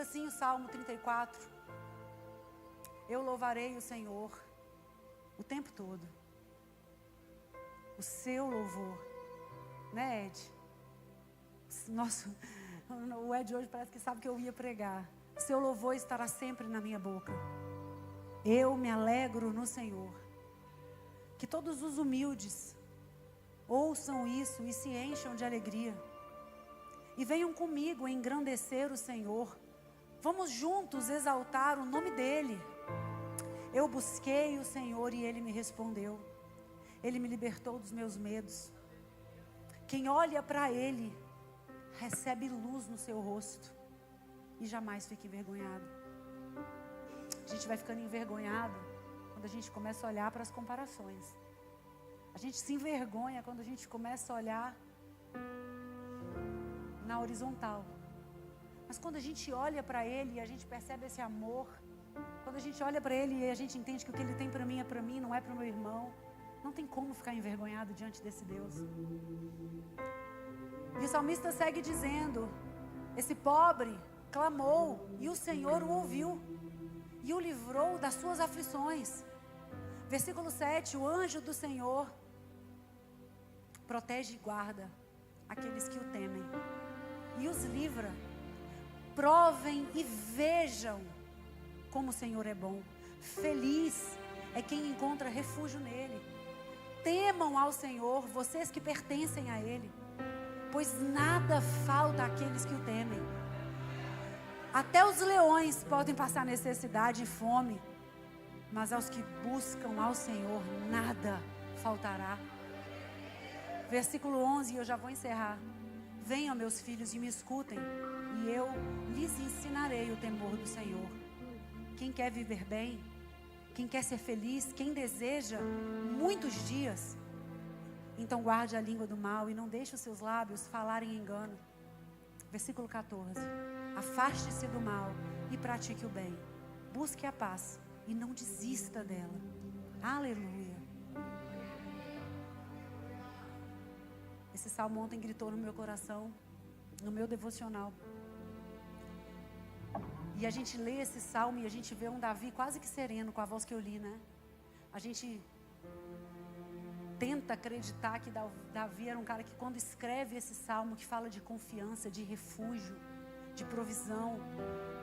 assim o Salmo 34: eu louvarei o Senhor o tempo todo. O seu louvor, né, Ed? Nossa, o Ed hoje parece que sabe que eu ia pregar. O seu louvor estará sempre na minha boca. Eu me alegro no Senhor. Que todos os humildes ouçam isso e se encham de alegria. E venham comigo engrandecer o Senhor. Vamos juntos exaltar o nome dEle. Eu busquei o Senhor e Ele me respondeu. Ele me libertou dos meus medos. Quem olha para Ele recebe luz no seu rosto e jamais fica envergonhado. A gente vai ficando envergonhado quando a gente começa a olhar para as comparações. A gente se envergonha quando a gente começa a olhar na horizontal. Mas quando a gente olha para Ele e a gente percebe esse amor, quando a gente olha para Ele e a gente entende que o que Ele tem para mim é para mim, não é para o meu irmão, não tem como ficar envergonhado diante desse Deus. E o salmista segue dizendo: esse pobre clamou e o Senhor o ouviu e o livrou das suas aflições. Versículo 7, o anjo do Senhor protege e guarda aqueles que o temem e os livra. Provem e vejam como o Senhor é bom. Feliz é quem encontra refúgio nele. Temam ao Senhor, vocês que pertencem a Ele, pois nada falta àqueles que o temem. Até os leões podem passar necessidade e fome, mas aos que buscam ao Senhor nada faltará. Versículo 11, eu já vou encerrar. Venham, meus filhos, e me escutem, e eu lhes ensinarei o temor do Senhor. Quem quer viver bem, quem quer ser feliz, quem deseja muitos dias, então guarde a língua do mal e não deixe os seus lábios falarem engano. Versículo 14. Afaste-se do mal e pratique o bem. Busque a paz e não desista dela. Aleluia. Esse salmo ontem gritou no meu coração, no meu devocional. E a gente lê esse salmo e a gente vê um Davi quase que sereno com a voz que eu li, né? A gente tenta acreditar que Davi era um cara que, quando escreve esse salmo, que fala de confiança, de refúgio, de provisão,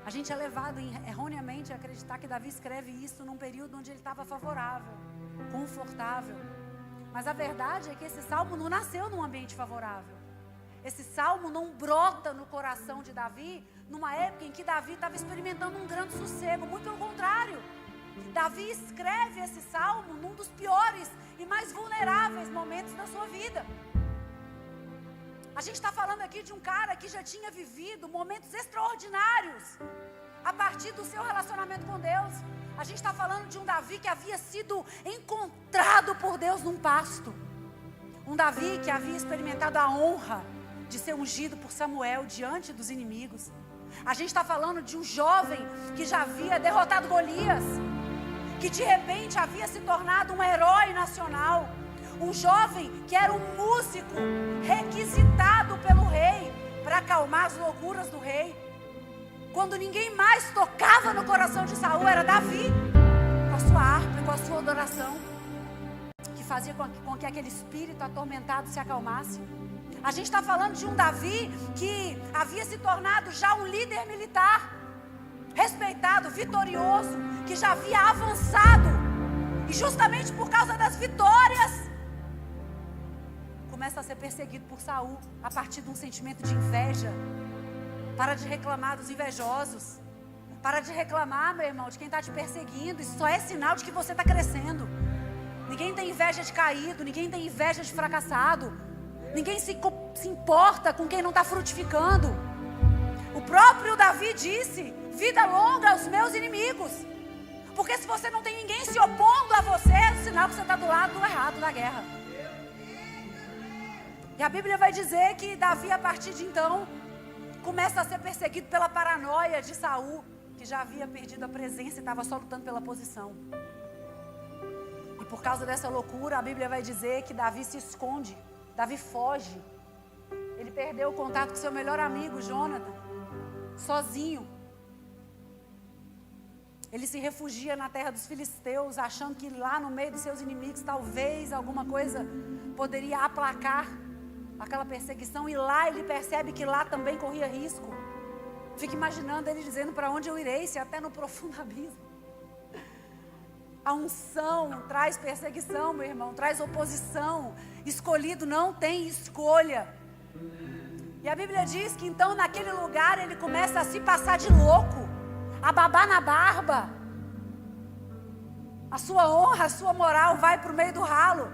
a gente é levado erroneamente a acreditar que Davi escreve isso num período onde ele estava favorável, confortável. Mas a verdade é que esse salmo não nasceu num ambiente favorável. Esse salmo não brota no coração de Davi numa época em que Davi estava experimentando um grande sossego. Muito pelo contrário. Davi escreve esse salmo num dos piores e mais vulneráveis momentos da sua vida. A gente está falando aqui de um cara que já tinha vivido momentos extraordinários a partir do seu relacionamento com Deus. A gente está falando de um Davi que havia sido encontrado por Deus num pasto. Um Davi que havia experimentado a honra de ser ungido por Samuel diante dos inimigos. A gente está falando de um jovem que já havia derrotado Golias, que de repente havia se tornado um herói nacional. Um jovem que era um músico requisitado pelo rei para acalmar as loucuras do rei. Quando ninguém mais tocava no coração de Saul, era Davi, com a sua harpa e com a sua adoração, que fazia com que aquele espírito atormentado se acalmasse. A gente está falando de um Davi que havia se tornado já um líder militar, respeitado, vitorioso, que já havia avançado, e justamente por causa das vitórias, começa a ser perseguido por Saul, a partir de um sentimento de inveja. Para de reclamar dos invejosos. Para de reclamar, meu irmão, de quem está te perseguindo. Isso só é sinal de que você está crescendo. Ninguém tem inveja de caído, ninguém tem inveja de fracassado. Ninguém se importa com quem não está frutificando. O próprio Davi disse: vida longa aos meus inimigos. Porque se você não tem ninguém se opondo a você, é o sinal que você está do lado do errado da guerra. E a Bíblia vai dizer que Davi, a partir de então, começa a ser perseguido pela paranoia de Saul, que já havia perdido a presença e estava só lutando pela posição. E por causa dessa loucura, a Bíblia vai dizer que Davi se esconde, Davi foge. Ele perdeu o contato com seu melhor amigo, Jonathan, sozinho. Ele se refugia na terra dos filisteus, achando que lá no meio dos seus inimigos, talvez alguma coisa poderia aplacar aquela perseguição. E lá ele percebe que lá também corria risco. Fica imaginando ele dizendo: para onde eu irei, se até no profundo abismo? A unção traz perseguição, meu irmão, traz oposição. Escolhido não tem escolha. E a Bíblia diz que então naquele lugar ele começa a se passar de louco, a babar na barba. A sua honra, a sua moral vai para o meio do ralo.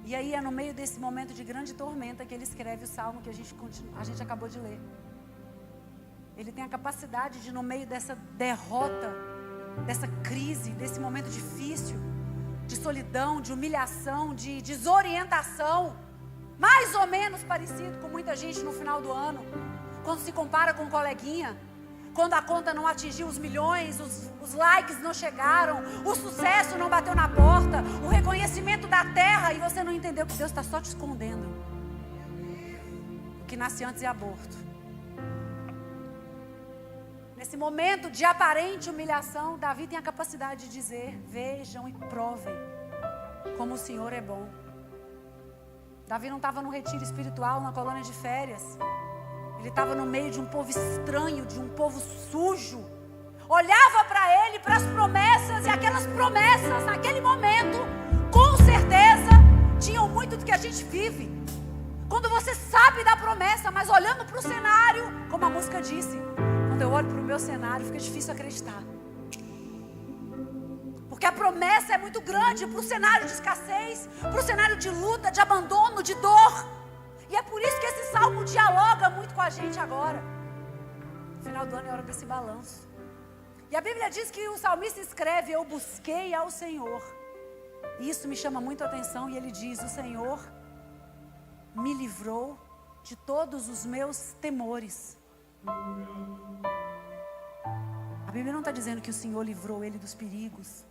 E aí é no meio desse momento de grande tormenta que ele escreve o salmo que a gente acabou de ler. Ele tem a capacidade de, no meio dessa derrota, dessa crise, desse momento difícil, de solidão, de humilhação, de desorientação, mais ou menos parecido com muita gente no final do ano, quando se compara com um coleguinha, quando a conta não atingiu os milhões, os likes não chegaram, o sucesso não bateu na porta, o reconhecimento da terra, e você não entendeu que Deus está só te escondendo. O que nasce antes é aborto. Nesse momento de aparente humilhação, Davi tem a capacidade de dizer: vejam e provem como o Senhor é bom. Davi não estava num retiro espiritual, na colônia de férias. Ele estava no meio de um povo estranho, de um povo sujo. Olhava para ele, para as promessas, e aquelas promessas, naquele momento, com certeza, tinham muito do que a gente vive. Quando você sabe da promessa, mas olhando para o cenário, como a música disse, quando eu olho para o meu cenário, fica difícil acreditar. Porque a promessa é muito grande para o cenário de escassez, para o cenário de luta, de abandono, de dor. E é por isso que esse salmo dialoga muito com a gente agora. No final do ano é hora desse balanço. E a Bíblia diz que o salmista escreve: eu busquei ao Senhor. E isso me chama muito a atenção. E ele diz: o Senhor me livrou de todos os meus temores. A Bíblia não está dizendo que o Senhor livrou ele dos perigos.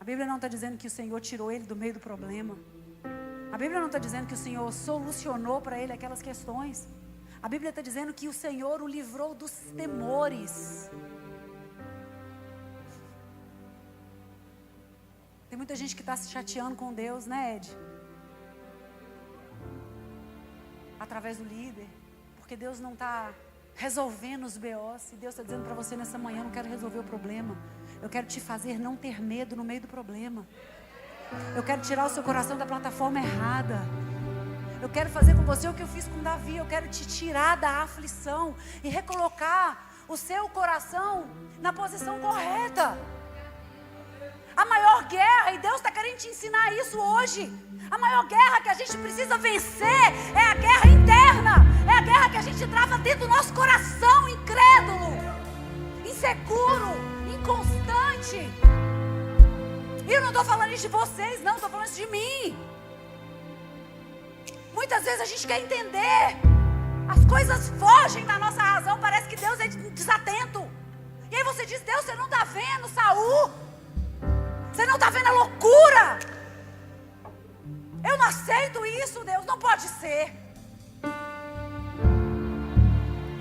A Bíblia não está dizendo que o Senhor tirou ele do meio do problema. A Bíblia não está dizendo que o Senhor solucionou para ele aquelas questões. A Bíblia está dizendo que o Senhor o livrou dos temores. Tem muita gente que está se chateando com Deus, né, Ed? Através do líder. Porque Deus não está resolvendo os BOs. E Deus está dizendo para você nessa manhã: eu não quero resolver o problema. Eu quero te fazer não ter medo no meio do problema. Eu quero tirar o seu coração da plataforma errada. Eu quero fazer com você o que eu fiz com Davi. Eu quero te tirar da aflição e recolocar o seu coração na posição correta. A maior guerra, e Deus está querendo te ensinar isso hoje, a maior guerra que a gente precisa vencer é a guerra interna. É a guerra que a gente trava dentro do nosso coração incrédulo, inseguro, inconstante. E eu não estou falando isso de vocês, não, estou falando isso de mim. Muitas vezes a gente quer entender, as coisas fogem da nossa razão, parece que Deus é desatento. E aí você diz: Deus, você não está vendo Saul? Você não está vendo a loucura? Eu não aceito isso, Deus, não pode ser.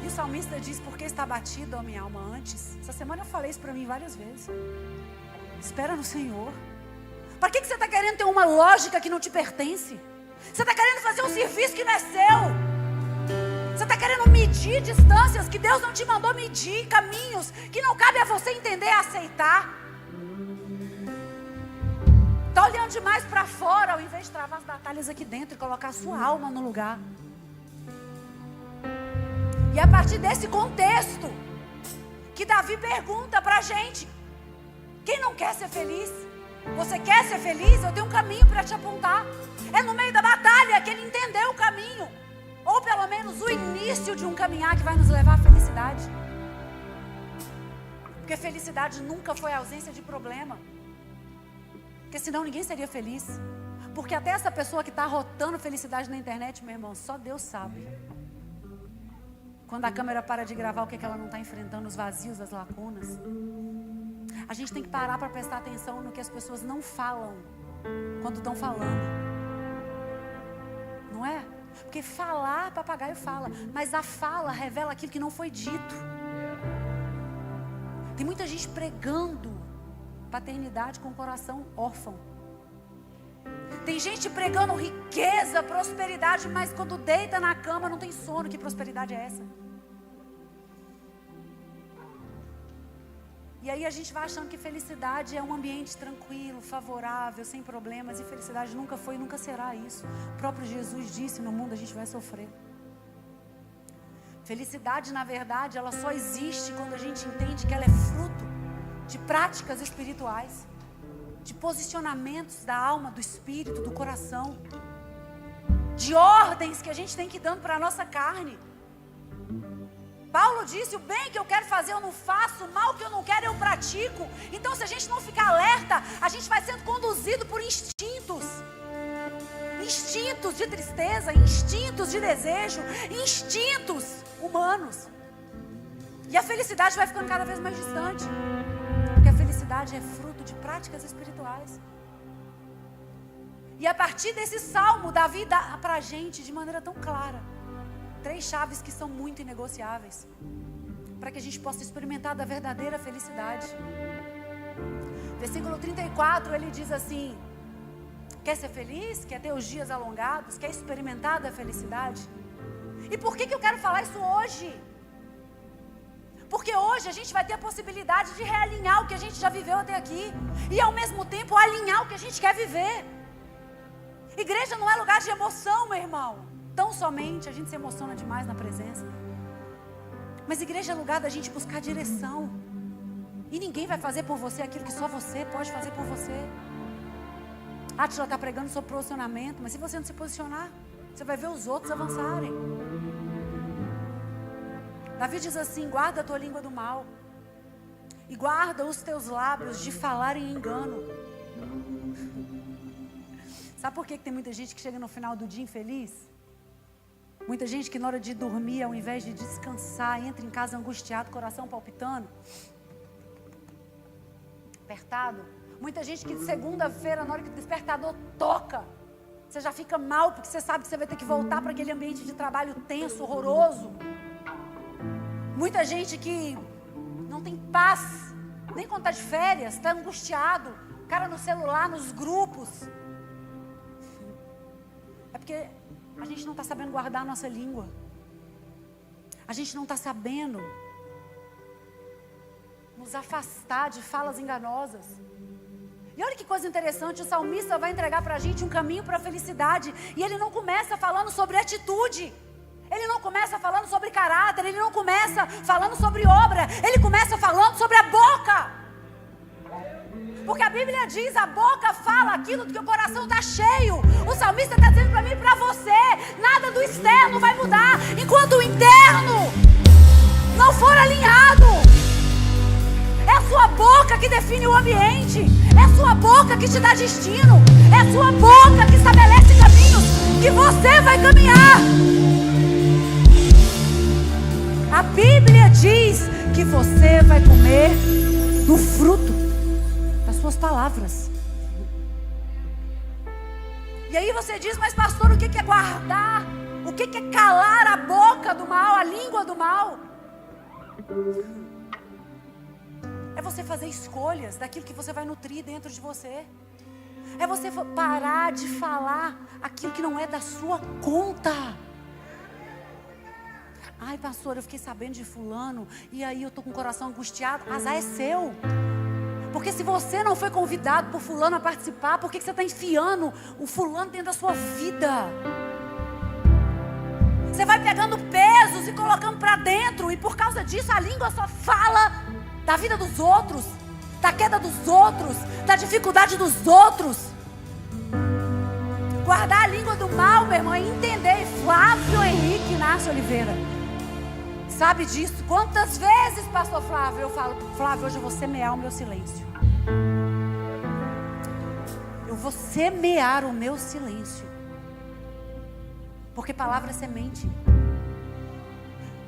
E o salmista diz: por que está abatido a minha alma antes? Essa semana eu falei isso para mim várias vezes. Espera no Senhor. Para que você está querendo ter uma lógica que não te pertence? Você está querendo fazer um serviço que não é seu. Você está querendo medir distâncias que Deus não te mandou medir, caminhos que não cabe a você entender e aceitar. Está olhando demais para fora ao invés de travar as batalhas aqui dentro e colocar a sua alma no lugar. E é a partir desse contexto que Davi pergunta para a gente: quem não quer ser feliz? Você quer ser feliz? Eu tenho um caminho para te apontar. É no meio da batalha que ele entendeu o caminho, ou pelo menos o início de um caminhar que vai nos levar à felicidade. Porque felicidade nunca foi a ausência de problema. Porque senão ninguém seria feliz. Porque até essa pessoa que está arrotando felicidade na internet, meu irmão, só Deus sabe. Quando a câmera para de gravar, o que ela não está enfrentando, os vazios, as lacunas. A gente tem que parar para prestar atenção no que as pessoas não falam quando estão falando. Não é? Porque falar, papagaio fala, mas a fala revela aquilo que não foi dito. Tem muita gente pregando paternidade com o coração órfão. Tem gente pregando riqueza, prosperidade, mas quando deita na cama não tem sono. Que prosperidade é essa? E aí a gente vai achando que felicidade é um ambiente tranquilo, favorável, sem problemas. E felicidade nunca foi e nunca será isso. O próprio Jesus disse, no mundo a gente vai sofrer. Felicidade, na verdade, ela só existe quando a gente entende que ela é fruto de práticas espirituais, de posicionamentos da alma, do espírito, do coração, de ordens que a gente tem que ir dando para a nossa carne. Paulo disse, o bem que eu quero fazer eu não faço, o mal que eu não quero eu pratico. Então se a gente não ficar alerta, a gente vai sendo conduzido por instintos. Instintos de tristeza, instintos de desejo, instintos humanos. E a felicidade vai ficando cada vez mais distante. Porque a felicidade é fruto de práticas espirituais. E a partir desse salmo, Davi dá pra gente de maneira tão clara 3 chaves que são muito inegociáveis, para que a gente possa experimentar da verdadeira felicidade. Versículo 34, ele diz assim: quer ser feliz? Quer ter os dias alongados? Quer experimentar da felicidade? E por que eu quero falar isso hoje? Porque hoje a gente vai ter a possibilidade de realinhar o que a gente já viveu até aqui, e ao mesmo tempo alinhar o que a gente quer viver. Igreja não é lugar de emoção, meu irmão. Tão somente a gente se emociona demais na presença. Mas igreja é lugar da gente buscar direção. E ninguém vai fazer por você aquilo que só você pode fazer por você. Átila está pregando sobre posicionamento, mas se você não se posicionar, você vai ver os outros avançarem. Davi diz assim: guarda a tua língua do mal, e guarda os teus lábios de falar em engano. Sabe por que tem muita gente que chega no final do dia infeliz? Muita gente que na hora de dormir, ao invés de descansar, entra em casa angustiado, coração palpitando, apertado. Muita gente que de segunda-feira, na hora que o despertador toca, você já fica mal, porque você sabe que você vai ter que voltar para aquele ambiente de trabalho tenso, horroroso. Muita gente que não tem paz, nem quando está de férias, está angustiado, cara no celular, nos grupos. É porque a gente não está sabendo guardar a nossa língua. A gente não está sabendo nos afastar de falas enganosas. E olha que coisa interessante, o salmista vai entregar para a gente um caminho para a felicidade. E ele não começa falando sobre atitude. Ele não começa falando sobre caráter. Ele não começa falando sobre obra. Ele começa falando sobre a boca. Porque a Bíblia diz, a boca fala aquilo do que o coração está cheio. O salmista está dizendo para mim e para você, nada do externo vai mudar enquanto o interno não for alinhado. É a sua boca que define o ambiente. É a sua boca que te dá destino. É a sua boca que estabelece caminhos que você vai caminhar. A Bíblia diz que você vai comer do fruto das suas palavras. E aí você diz, mas pastor, o que é guardar? O que é calar a boca do mal, a língua do mal? É você fazer escolhas daquilo que você vai nutrir dentro de você. É você parar de falar aquilo que não é da sua conta. Ai, pastor, eu fiquei sabendo de fulano, e aí eu tô com o coração angustiado. Azar é seu. Porque se você não foi convidado por fulano a participar, por que você está enfiando o fulano dentro da sua vida? Você vai pegando pesos e colocando para dentro, e por causa disso a língua só fala da vida dos outros, da queda dos outros, da dificuldade dos outros. Guardar a língua do mal, meu irmão, é entender. Flávio Henrique Inácio Oliveira sabe disso. Quantas vezes, pastor Flávio, eu falo, Flávio, hoje eu vou semear o meu silêncio. Eu vou semear o meu silêncio. Porque palavra é semente.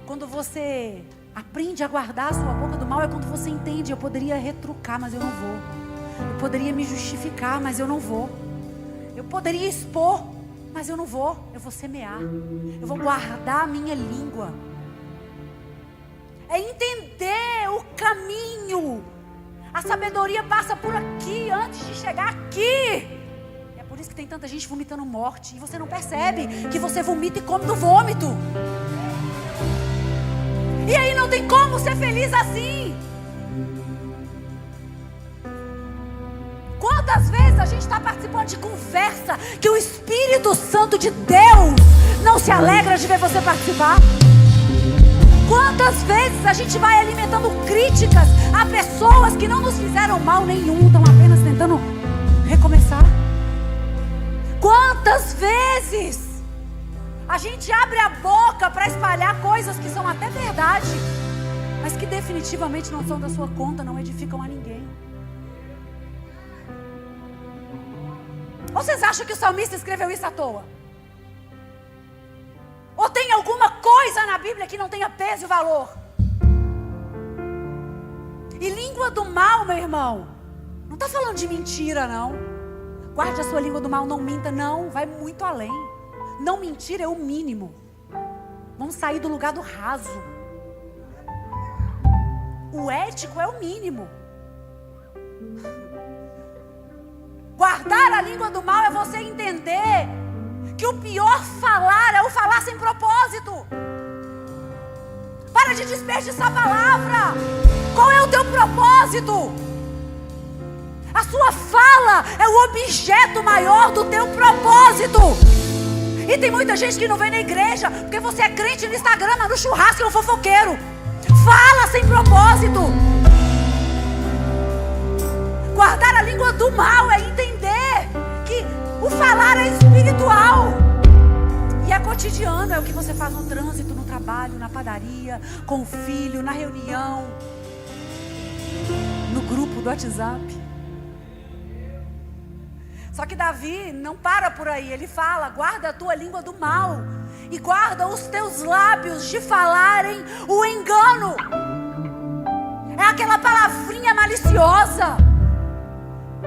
Quando você aprende a guardar a sua boca do mal, é quando você entende, eu poderia retrucar, mas eu não vou. Eu poderia me justificar, mas eu não vou. Eu poderia expor, Mas eu vou semear. Eu vou guardar a minha língua. É entender o caminho. A sabedoria passa por aqui antes de chegar aqui. É por isso que tem tanta gente vomitando morte. E você não percebe que você vomita e come do vômito. E aí não tem como ser feliz assim. Quantas vezes a gente está participando de conversa que o Espírito Santo de Deus não se alegra de ver você participar? Quantas vezes a gente vai alimentando críticas a pessoas que não nos fizeram mal nenhum, estão apenas tentando recomeçar? Quantas vezes a gente abre a boca para espalhar coisas que são até verdade, mas que definitivamente não são da sua conta, não edificam a ninguém? Ou vocês acham que o salmista escreveu isso à toa? Ou tem alguma coisa na Bíblia que não tenha peso e valor? E língua do mal, meu irmão, não está falando de mentira, não. Guarde a sua língua do mal, não minta, não. Vai muito além. Não mentir é o mínimo. Vamos sair do lugar do raso. O ético é o mínimo. Guardar a língua do mal é você entender que o pior falar é o falar sem propósito. Para de desperdiçar a palavra. Qual é o teu propósito? A sua fala é o objeto maior do teu propósito. E tem muita gente que não vem na igreja porque você é crente no Instagram, mas no churrasco é um fofoqueiro. Fala sem propósito. Guardar a língua do mal é entender que o falar é espiritual. E é cotidiano, é o que você faz no trânsito, no trabalho, na padaria, com o filho, na reunião, no grupo do WhatsApp. Só que Davi não para por aí, ele fala: guarda a tua língua do mal e guarda os teus lábios de falarem o engano. É aquela palavrinha maliciosa.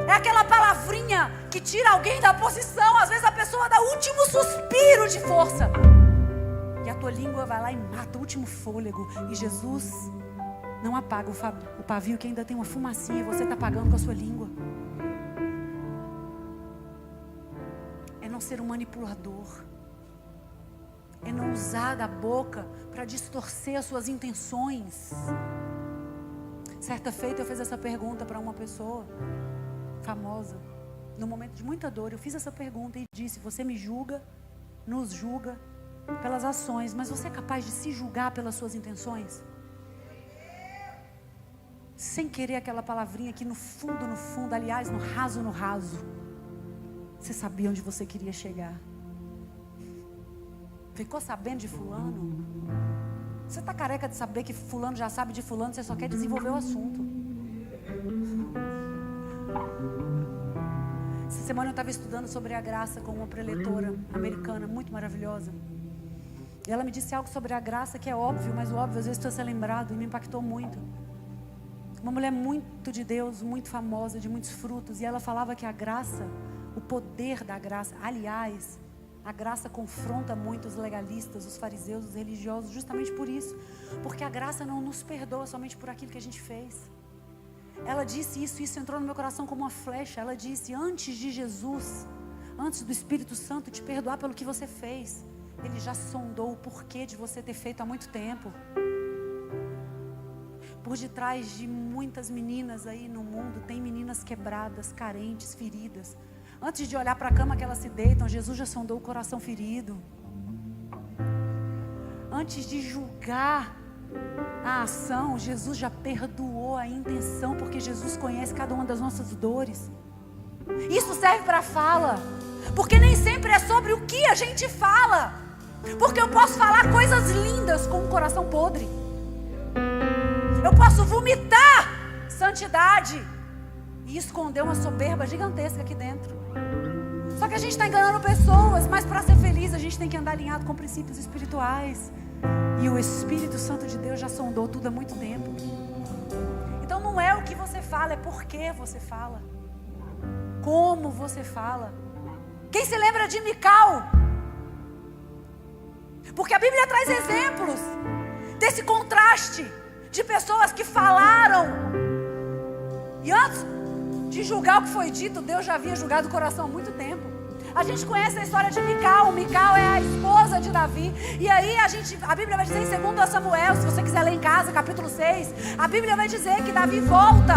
É aquela palavrinha que tira alguém da posição. Às vezes a pessoa dá o último suspiro de força. E a tua língua vai lá e mata o último fôlego. E Jesus não apaga o pavio que ainda tem uma fumacinha e você está apagando com a sua língua. É não ser um manipulador. É não usar da boca para distorcer as suas intenções. Certa feita eu fiz essa pergunta para uma pessoa famosa, no momento de muita dor. Eu fiz essa pergunta e disse: você me julga, nos julga pelas ações, mas você é capaz de se julgar pelas suas intenções? Sem querer aquela palavrinha que no fundo, aliás, no raso, você sabia onde você queria chegar. Ficou sabendo de fulano? Você está careca de saber que fulano já sabe de fulano, você só quer desenvolver o assunto. Essa semana eu estava estudando sobre a graça com uma preletora americana muito maravilhosa. E ela me disse algo sobre a graça que é óbvio, mas o óbvio às vezes precisa ser lembrado, e me impactou muito. Uma mulher muito de Deus, muito famosa, de muitos frutos. E ela falava que a graça, o poder da graça, aliás, a graça confronta muito os legalistas, os fariseus, os religiosos, justamente por isso. Porque a graça não nos perdoa somente por aquilo que a gente fez. Ela disse isso entrou no meu coração como uma flecha. Ela disse: antes de Jesus, antes do Espírito Santo te perdoar pelo que você fez, Ele já sondou o porquê de você ter feito há muito tempo. Por detrás de muitas meninas aí no mundo, tem meninas quebradas, carentes, feridas. Antes de olhar para a cama que elas se deitam, Jesus já sondou o coração ferido. Antes de julgar a ação, Jesus já perdoou a intenção, porque Jesus conhece cada uma das nossas dores. Isso serve para a fala, porque nem sempre é sobre o que a gente fala. Porque eu posso falar coisas lindas com um coração podre. Eu posso vomitar santidade e esconder uma soberba gigantesca aqui dentro. Só que a gente está enganando pessoas, mas para ser feliz a gente tem que andar alinhado com princípios espirituais. E o Espírito Santo de Deus já sondou tudo há muito tempo. Então não é o que você fala, é por que você fala. Como você fala. Quem se lembra de Mical? Porque a Bíblia traz exemplos desse contraste de pessoas que falaram. E antes de julgar o que foi dito, Deus já havia julgado o coração há muito tempo. A gente conhece a história de Mical. Mical é a esposa de Davi. E aí a Bíblia vai dizer em 2 Samuel, se você quiser ler em casa, capítulo 6, a Bíblia vai dizer que Davi volta.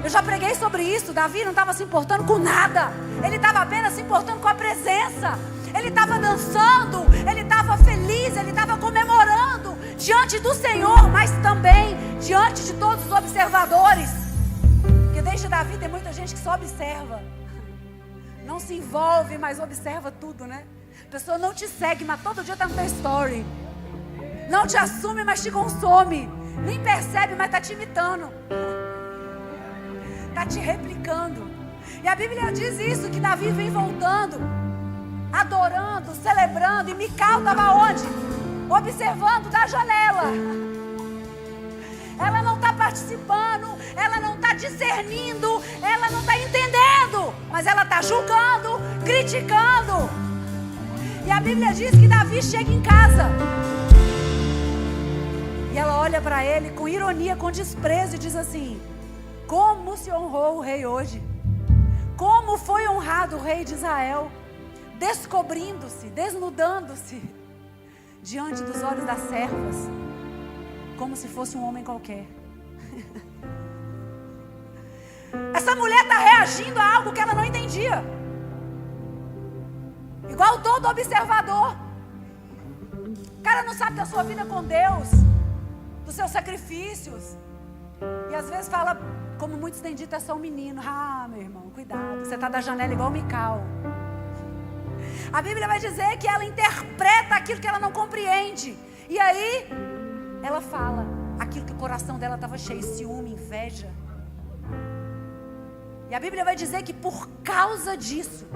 Eu já preguei sobre isso. Davi não estava se importando com nada. Ele estava apenas se importando com a presença. Ele estava dançando, ele estava feliz, ele estava comemorando diante do Senhor, mas também diante de todos os observadores. Porque desde Davi tem muita gente que só observa. Não se envolve, mas observa tudo, né? A pessoa não te segue, mas todo dia está no teu story. Não te assume, mas te consome. Nem percebe, mas está te imitando. Está te replicando. E a Bíblia diz isso, que Davi vem voltando, adorando, celebrando. E Mical estava onde? Observando da janela. Ela não está participando, ela não está discernindo, ela não está entendendo, mas ela está julgando, criticando. E a Bíblia diz que Davi chega em casa e ela olha para ele com ironia, com desprezo e diz assim: como se honrou o rei hoje? Como foi honrado o rei de Israel, descobrindo-se, desnudando-se diante dos olhos das servas, como se fosse um homem qualquer. Essa mulher está reagindo a algo que ela não entendia. Igual todo observador. O cara não sabe da sua vida com Deus, dos seus sacrifícios. E às vezes fala, como muitos têm dito, é só um menino. Ah, meu irmão, cuidado, você está da janela igual Mical. A Bíblia vai dizer que ela interpreta aquilo que ela não compreende. E aí ela fala aquilo que o coração dela estava cheio, ciúme, inveja. E a Bíblia vai dizer que por causa disso,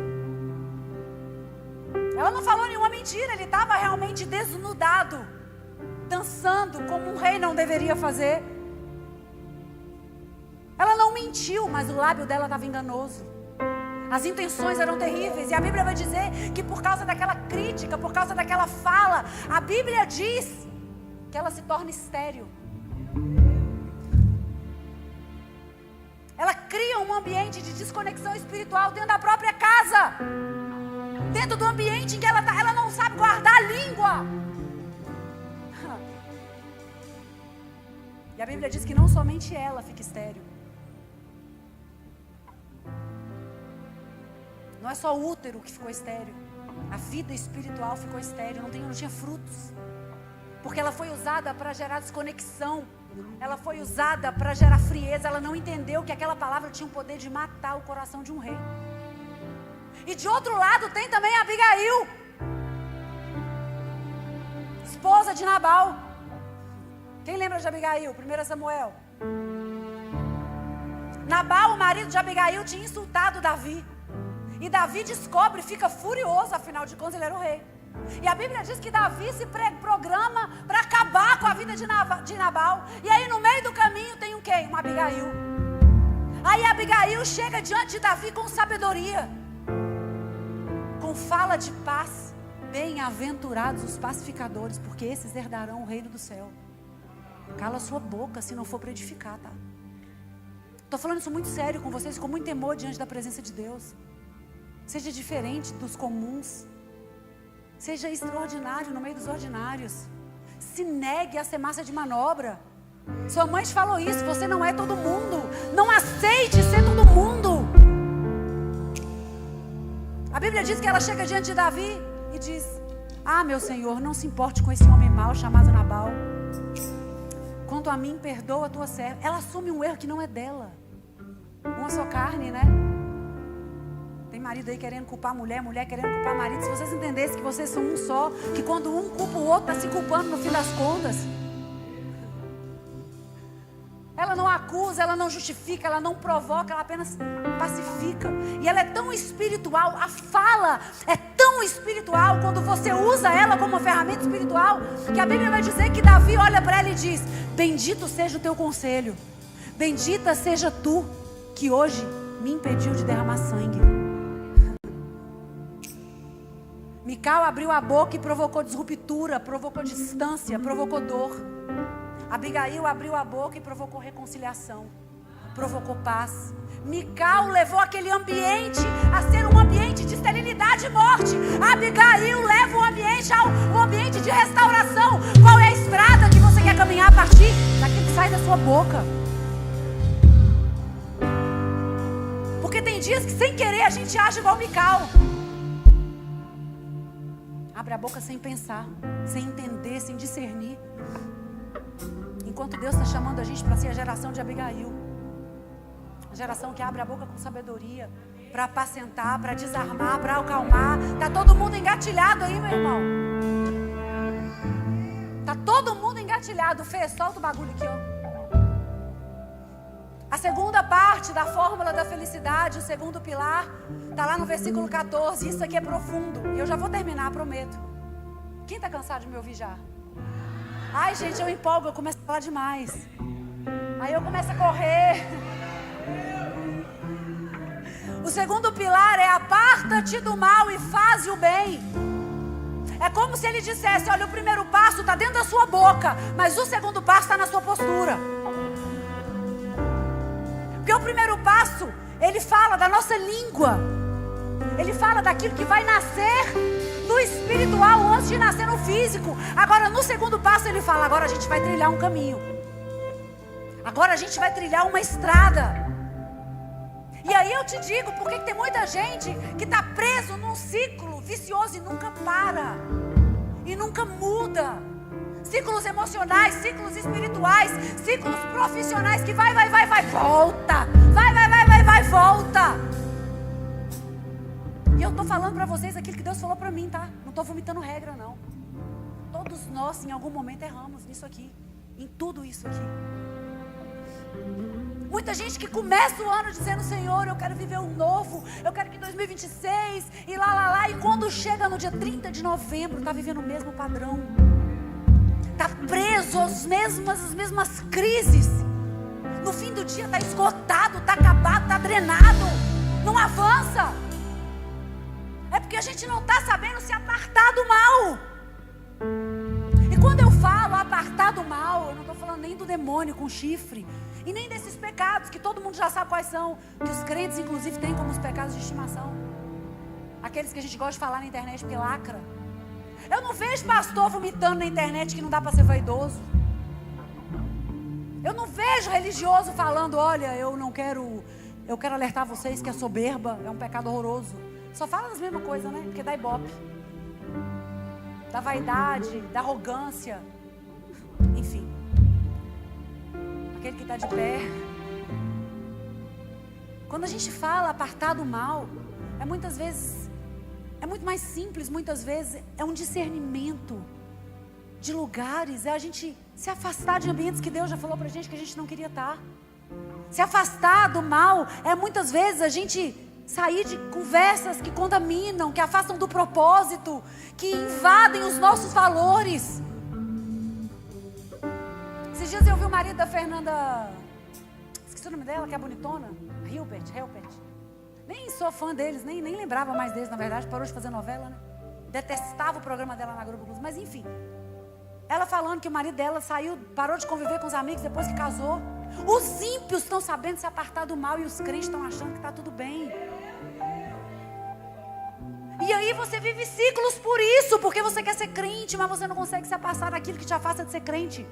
ela não falou nenhuma mentira, ele estava realmente desnudado, dançando como um rei não deveria fazer. Ela não mentiu, mas o lábio dela estava enganoso. As intenções eram terríveis. E a Bíblia vai dizer que por causa daquela crítica, por causa daquela fala, a Bíblia diz que ela se torna estéril. Ela cria um ambiente de desconexão espiritual dentro da própria casa, dentro do ambiente em que ela está. Ela não sabe guardar a língua. E a Bíblia diz que não somente ela fica estéril. Não é só o útero que ficou estéril. A vida espiritual ficou estéril, não tinha frutos. Porque ela foi usada para gerar desconexão. Ela foi usada para gerar frieza. Ela não entendeu que aquela palavra tinha o poder de matar o coração de um rei. E de outro lado tem também a Abigail, esposa de Nabal. Quem lembra de Abigail? 1 Samuel. Nabal, o marido de Abigail, tinha insultado Davi. E Davi descobre e fica furioso, afinal de contas ele era o rei. E a Bíblia diz que Davi se programa para acabar com a vida de Nabal. E aí no meio do caminho tem um quem? Uma Abigail. Aí a Abigail chega diante de Davi com sabedoria, com fala de paz. Bem-aventurados os pacificadores, porque esses herdarão o reino do céu. Cala a sua boca se não for para edificar, tá? Estou falando isso muito sério com vocês, com muito temor diante da presença de Deus. Seja diferente dos comuns. Seja extraordinário no meio dos ordinários. Se negue a ser massa de manobra. Sua mãe te falou isso, você não é todo mundo. Não aceite ser todo mundo. A Bíblia diz que ela chega diante de Davi e diz: ah, meu Senhor, não se importe com esse homem mau chamado Nabal. Quanto a mim, perdoa a tua serva. Ela assume um erro que não é dela. Uma só carne, né? Tem marido aí querendo culpar a mulher, mulher querendo culpar o marido. Se vocês entendessem que vocês são um só, que quando um culpa o outro, está se culpando no fim das contas. Ela não acusa, ela não justifica, ela não provoca, ela apenas pacifica. E ela é tão espiritual, a fala é tão espiritual, quando você usa ela como uma ferramenta espiritual, que a Bíblia vai dizer que Davi olha para ela e diz: bendito seja o teu conselho, bendita seja tu, que hoje me impediu de derramar sangue. Mical abriu a boca e provocou disruptura, provocou distância, provocou dor. Abigail abriu a boca e provocou reconciliação, provocou paz. Mical levou aquele ambiente a ser um ambiente de esterilidade e morte. Abigail leva o ambiente a um ambiente de restauração. Qual é a estrada que você quer caminhar a partir daquilo que sai da sua boca? Porque tem dias que sem querer a gente age igual Mical. Abre a boca sem pensar, sem entender, sem discernir. Enquanto Deus está chamando a gente para ser a geração de Abigail. A geração que abre a boca com sabedoria, para apacentar, para desarmar, para acalmar. Está todo mundo engatilhado aí, meu irmão. Está todo mundo engatilhado. Fê, solta o bagulho aqui, ó. A segunda parte da fórmula da felicidade, o segundo pilar, está lá no versículo 14. Isso aqui é profundo. E eu já vou terminar, prometo. Quem está cansado de me ouvir já? Ai, gente, eu empolgo, eu começo a falar demais. Aí eu começo a correr. O segundo pilar é: aparta-te do mal e faze o bem. É como se ele dissesse: olha, o primeiro passo está dentro da sua boca, mas o segundo passo está na sua postura. Porque o primeiro passo, ele fala da nossa língua. Ele fala daquilo que vai nascer no espiritual antes de nascer no físico. Agora, no segundo passo, ele fala: agora a gente vai trilhar um caminho. Agora a gente vai trilhar uma estrada. E aí eu te digo, porque tem muita gente que está preso num ciclo vicioso e nunca para. E nunca muda. Ciclos emocionais, ciclos espirituais, ciclos profissionais que vai, volta. Vai, volta. E eu estou falando para vocês aquilo que Deus falou para mim, tá? Não estou vomitando regra, não. Todos nós, em algum momento, erramos nisso aqui. Em tudo isso aqui. Muita gente que começa o ano dizendo: Senhor, eu quero viver um novo, eu quero que 2026 e lá, e quando chega no dia 30 de novembro, está vivendo o mesmo padrão, está preso às mesmas crises. No fim do dia está esgotado, está acabado, está drenado, não avança. É porque a gente não está sabendo se apartar do mal. E quando eu falo apartar do mal, eu não estou falando nem do demônio com chifre, e nem desses pecados que todo mundo já sabe quais são, que os crentes inclusive têm como os pecados de estimação. Aqueles que a gente gosta de falar na internet porque lacra. Eu não vejo pastor vomitando na internet que não dá para ser vaidoso. Eu não vejo religioso falando: olha, eu quero alertar vocês que a soberba é um pecado horroroso. Só fala das mesmas coisas, né? Porque dá ibope. Da vaidade, da arrogância. Enfim. Aquele que está de pé. Quando a gente fala apartar do mal, é muito mais simples, muitas vezes é um discernimento de lugares, é a gente se afastar de ambientes que Deus já falou pra gente que a gente não queria estar. Se afastar do mal é muitas vezes a gente sair de conversas que contaminam, que afastam do propósito, que invadem os nossos valores. Esses dias eu vi o marido da Fernanda, esqueci o nome dela, que é bonitona, Hilbert. Nem sou fã deles, nem lembrava mais deles, na verdade, parou de fazer novela, né? Detestava o programa dela na Globo, mas enfim. Ela falando que o marido dela saiu, parou de conviver com os amigos depois que casou. Os ímpios estão sabendo se apartar do mal e os crentes estão achando que está tudo bem. E aí você vive ciclos por isso, porque você quer ser crente, mas você não consegue se afastar daquilo que te afasta de ser crente.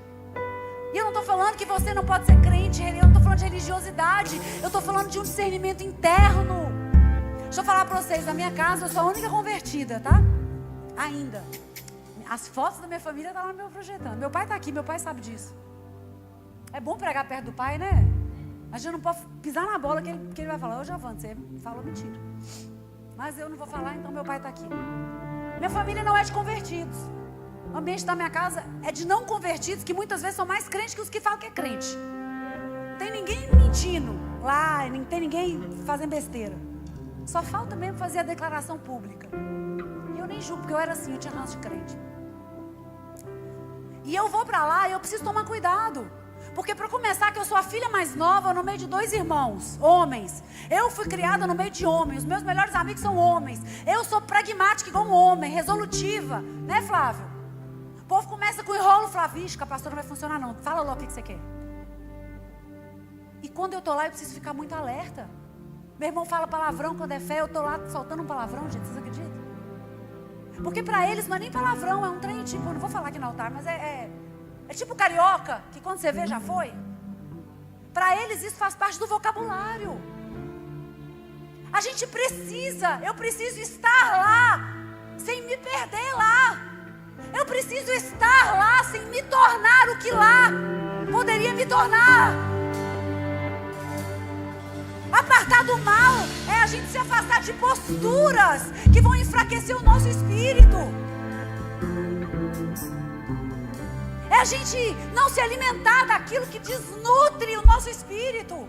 E eu não estou falando que você não pode ser crente, eu não estou falando de religiosidade, eu estou falando de um discernimento interno. Deixa eu falar para vocês, na minha casa eu sou a única convertida, tá? Ainda. As fotos da minha família estão lá no meu projetando. Meu pai está aqui, meu pai sabe disso. É bom pregar perto do pai, né? A gente não pode pisar na bola que ele vai falar: ô Giovanni, você falou mentira. Mas eu não vou falar, então meu pai está aqui. Minha família não é de convertidos. O ambiente da minha casa é de não convertidos, que muitas vezes são mais crentes que os que falam que é crente. Não tem ninguém mentindo lá, não tem ninguém fazendo besteira. Só falta mesmo fazer a declaração pública. E eu nem julgo, porque eu era assim, eu tinha ranço de crente. E eu vou para lá e eu preciso tomar cuidado. Porque para começar, que eu sou a filha mais nova no meio de 2 irmãos, homens. Eu fui criada no meio de homens. Os meus melhores amigos são homens. Eu sou pragmática igual um homem, resolutiva. Né, Flávio? O povo começa com enrolo, Flávio. Ixi, que a pastora não vai funcionar não. Fala logo o que você quer. E quando eu estou lá, eu preciso ficar muito alerta. Meu irmão fala palavrão quando é fé. Eu estou lá soltando um palavrão, gente. Vocês acreditam? Porque para eles não é nem palavrão. É um trem tipo, eu não vou falar aqui no altar, mas é tipo carioca, que quando você vê já foi. Para eles isso faz parte do vocabulário. A gente precisa, eu preciso estar lá, sem me perder lá. Eu preciso estar lá, sem me tornar o que lá poderia me tornar. Apartar do mal é a gente se afastar de posturas que vão enfraquecer o nosso espírito. É a gente não se alimentar daquilo que desnutre o nosso espírito.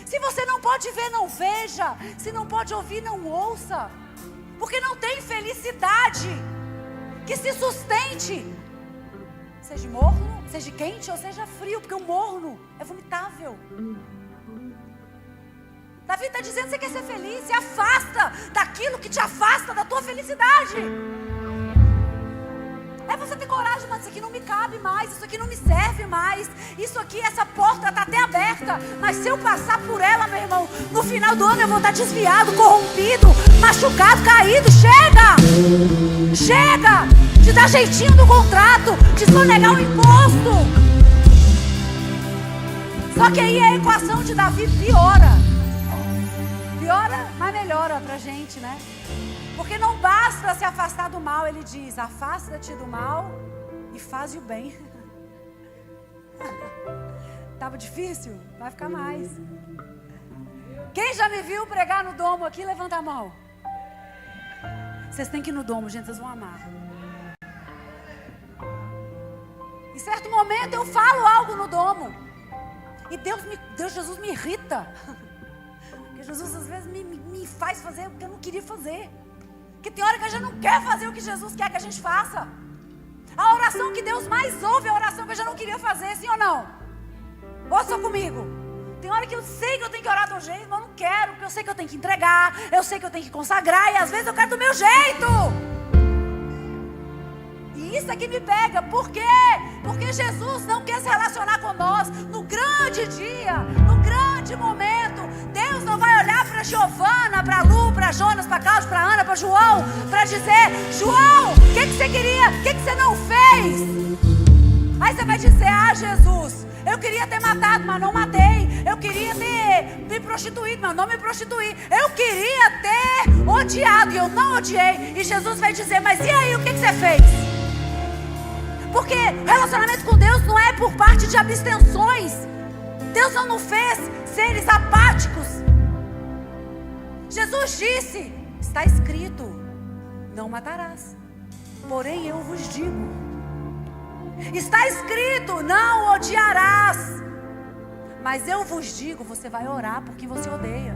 Se você não pode ver, não veja. Se não pode ouvir, não ouça. Porque não tem felicidade que se sustente. Seja morno, seja quente ou seja frio. Porque o morno é vomitável. Davi está dizendo que você quer ser feliz. Se afasta daquilo que te afasta da tua felicidade. É você ter coragem, mas isso aqui não me cabe mais, isso aqui não me serve mais, isso aqui, essa porta está até aberta, mas se eu passar por ela, meu irmão, no final do ano eu vou estar desviado, corrompido, machucado, caído. Chega de dar jeitinho no contrato, de sonegar o imposto. Só que aí a equação de Davi piora, mas melhora pra gente, né? Porque não basta se afastar do mal, ele diz: afasta-te do mal e faz o bem. Estava difícil? Vai ficar mais. Quem já me viu pregar no domo aqui, levanta a mão. Vocês têm que ir no domo, gente, vocês vão amar. Em certo momento eu falo algo no domo. E Jesus me irrita. Porque Jesus às vezes me faz fazer o que eu não queria fazer. Que tem hora que a gente não quer fazer o que Jesus quer que a gente faça. A oração que Deus mais ouve é a oração que eu já não queria fazer, sim ou não? Ouça comigo. Tem hora que eu sei que eu tenho que orar do jeito, mas eu não quero, porque eu sei que eu tenho que entregar, eu sei que eu tenho que consagrar, e às vezes eu quero do meu jeito. E isso é que me pega. Por quê? Porque Jesus não quer se relacionar com nós no grande dia, no grande momento. Deus não vai olhar para Giovana, para Lu, para Jonas, para Cláudio, para Ana, para João, para dizer: João, o que você queria? O que você não fez? Aí você vai dizer: ah, Jesus, eu queria ter matado, mas não matei. Eu queria ter me prostituído, mas não me prostituí. Eu queria ter odiado e eu não odiei. E Jesus vai dizer: mas e aí, o que você fez? Porque relacionamento com Deus não é por parte de abstenções. Deus não nos fez seres apáticos. Jesus disse: está escrito, não matarás. Porém eu vos digo, está escrito, não odiarás. Mas eu vos digo, você vai orar por quem você odeia.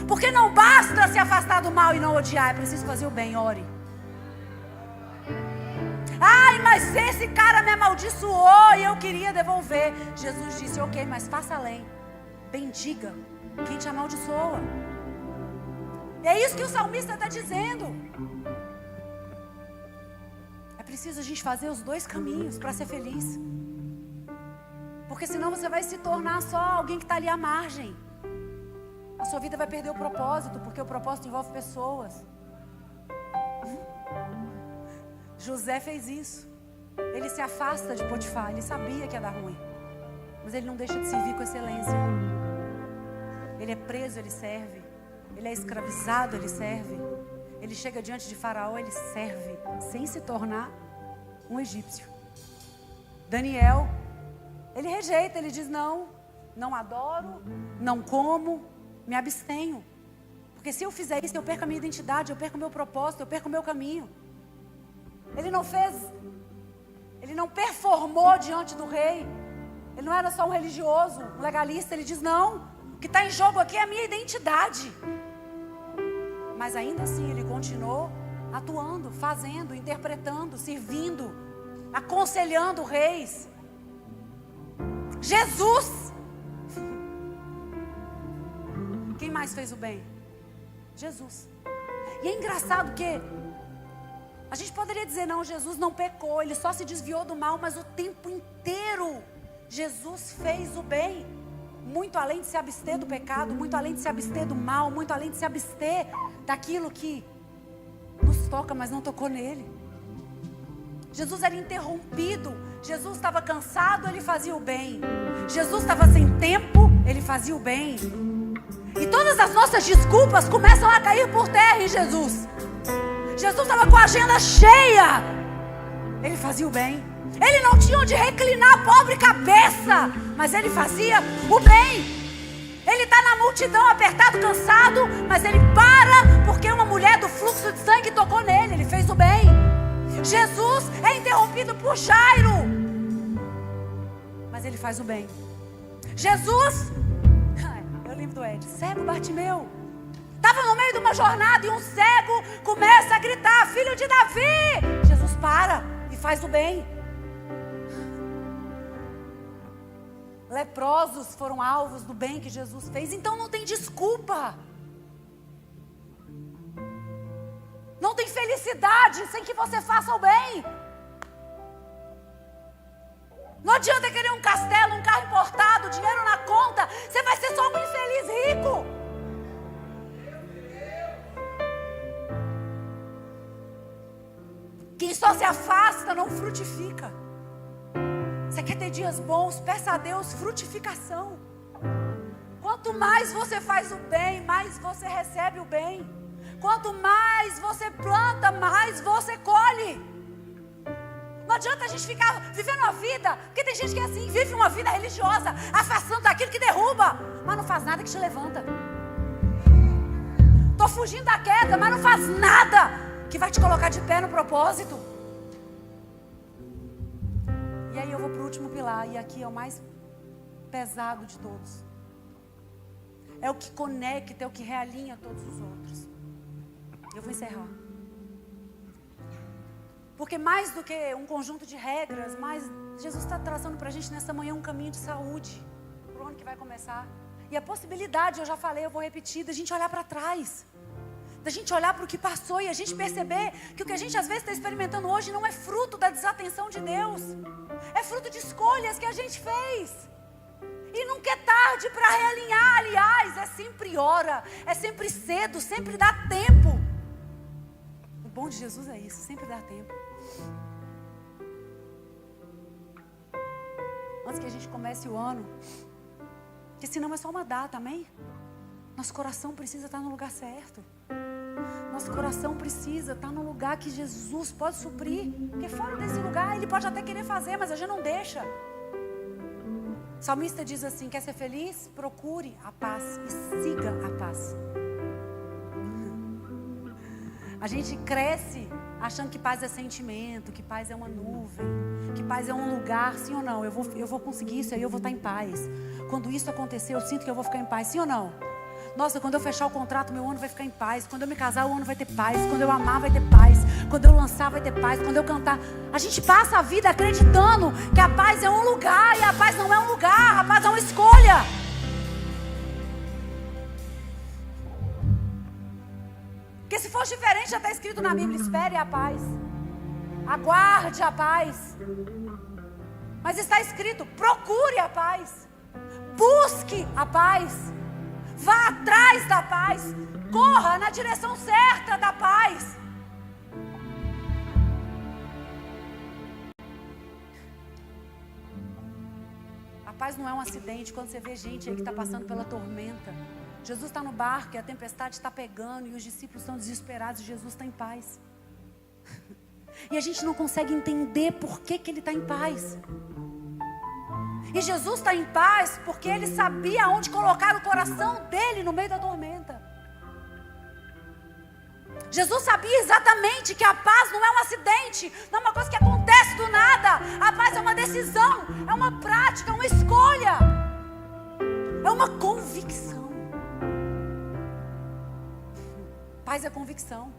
Porque não basta se afastar do mal e não odiar, é preciso fazer o bem. Ore. Ai, mas esse cara me amaldiçoou e eu queria devolver. Jesus disse: ok, mas faça além. Bendiga quem te amaldiçoa. E é isso que o salmista está dizendo. É preciso a gente fazer os dois caminhos para ser feliz. Porque senão você vai se tornar só alguém que está ali à margem. A sua vida vai perder o propósito, porque o propósito envolve pessoas. José fez isso. Ele se afasta de Potifar. Ele sabia que ia dar ruim, mas ele não deixa de servir com excelência. Ele é preso, ele serve. Ele é escravizado, ele serve. Ele chega diante de Faraó, ele serve, sem se tornar um egípcio. Daniel, ele rejeita, ele diz: não, não adoro, não como, me abstenho. Porque se eu fizer isso, eu perco a minha identidade, eu perco o meu propósito, eu perco o meu caminho. Ele não fez, ele não performou diante do rei. Ele não era só um religioso, um legalista. Ele diz: não, o que está em jogo aqui é a minha identidade. Mas ainda assim ele continuou atuando, fazendo, interpretando, servindo, aconselhando reis. Jesus. Quem mais fez o bem? Jesus. E é engraçado que a gente poderia dizer, não, Jesus não pecou, ele só se desviou do mal, mas o tempo inteiro Jesus fez o bem. Muito além de se abster do pecado, muito além de se abster do mal, muito além de se abster daquilo que nos toca, mas não tocou nele. Jesus era interrompido, Jesus estava cansado, ele fazia o bem. Jesus estava sem tempo, ele fazia o bem. E todas as nossas desculpas começam a cair por terra em Jesus. Jesus estava com a agenda cheia, ele fazia o bem. Ele não tinha onde reclinar a pobre cabeça, mas ele fazia o bem. Ele está na multidão apertado, cansado, mas ele para porque uma mulher do fluxo de sangue tocou nele, ele fez o bem. Jesus é interrompido por Jairo, mas ele faz o bem. Jesus, eu lembro do Ed, cego Bartimeu, estava no meio de uma jornada e um cego começa a gritar, filho de Davi. Jesus para e faz o bem. Leprosos foram alvos do bem que Jesus fez, então não tem desculpa. Não tem felicidade sem que você faça o bem. Não adianta querer um castelo, um carro importado, dinheiro na conta. Você vai ser só um infeliz rico. Quem só se afasta não frutifica. Você quer ter dias bons? Peça a Deus frutificação. Quanto mais você faz o bem, mais você recebe o bem. Quanto mais você planta, mais você colhe. Não adianta a gente ficar vivendo a vida, porque tem gente que é assim, vive uma vida religiosa, afastando daquilo que derruba, mas não faz nada que te levanta. Estou fugindo da queda, mas não faz nada que vai te colocar de pé no propósito. E aí eu vou para o último pilar, e aqui é o mais pesado de todos. É o que conecta, é o que realinha todos os outros. Eu vou encerrar. Porque mais do que um conjunto de regras, Jesus está traçando para a gente nessa manhã um caminho de saúde, para o ano que vai começar. E a possibilidade, eu já falei, eu vou repetir, da gente olhar para trás. Da gente olhar para o que passou e a gente perceber que o que a gente às vezes está experimentando hoje não é fruto da desatenção de Deus. É fruto de escolhas que a gente fez. E nunca é tarde para realinhar, aliás, é sempre hora, é sempre cedo, sempre dá tempo. O bom de Jesus é isso, sempre dá tempo. Antes que a gente comece o ano, porque senão é só uma data, amém? Nosso coração precisa estar no lugar certo. Nosso coração precisa estar no lugar que Jesus pode suprir. Porque fora desse lugar, Ele pode até querer fazer, mas a gente não deixa. O salmista diz assim, quer ser feliz? Procure a paz e siga a paz. A gente cresce achando que paz é sentimento, que paz é uma nuvem, que paz é um lugar, sim ou não? Eu vou conseguir isso, aí eu vou estar em paz. Quando isso acontecer, eu sinto que eu vou ficar em paz, sim ou não? Nossa, quando eu fechar o contrato, meu ano vai ficar em paz. Quando eu me casar, o ano vai ter paz. Quando eu amar, vai ter paz. Quando eu lançar, vai ter paz. Quando eu cantar. A gente passa a vida acreditando que a paz é um lugar. E a paz não é um lugar. A paz é uma escolha. Porque se for diferente, já está escrito na Bíblia, espere a paz. Aguarde a paz. Mas está escrito, procure a paz. Busque a paz. Vá atrás da paz. Corra na direção certa da paz. A paz não é um acidente. Quando você vê gente aí que está passando pela tormenta, Jesus está no barco e a tempestade está pegando e os discípulos estão desesperados e Jesus está em paz. E a gente não consegue entender por que Ele está em paz. E Jesus está em paz porque Ele sabia onde colocar o coração dele no meio da tormenta. Jesus sabia exatamente que a paz não é um acidente, não é uma coisa que acontece do nada. A paz é uma decisão, é uma prática, é uma escolha, é uma convicção. Paz é convicção.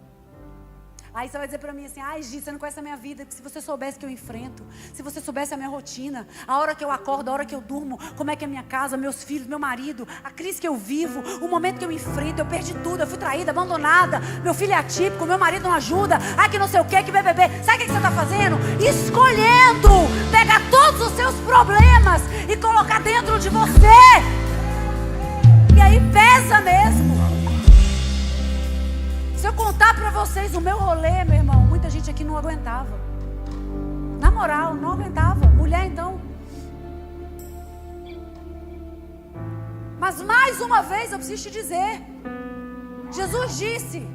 Aí você vai dizer pra mim assim, ai Gi, você não conhece a minha vida, se você soubesse que eu enfrento, se você soubesse a minha rotina, a hora que eu acordo, a hora que eu durmo, como é que é a minha casa, meus filhos, meu marido, a crise que eu vivo, o momento que eu enfrento, eu perdi tudo, eu fui traída, abandonada, meu filho é atípico, meu marido não ajuda, ai que não sei o que BBB, sabe o que você está fazendo? Escolhendo pegar todos os seus problemas e colocar dentro de você, e aí pesa mesmo. Se eu contar pra vocês o meu rolê, meu irmão, muita gente aqui não aguentava. Na moral, não aguentava. Mulher, então. Mas mais uma vez eu preciso te dizer. Jesus disse: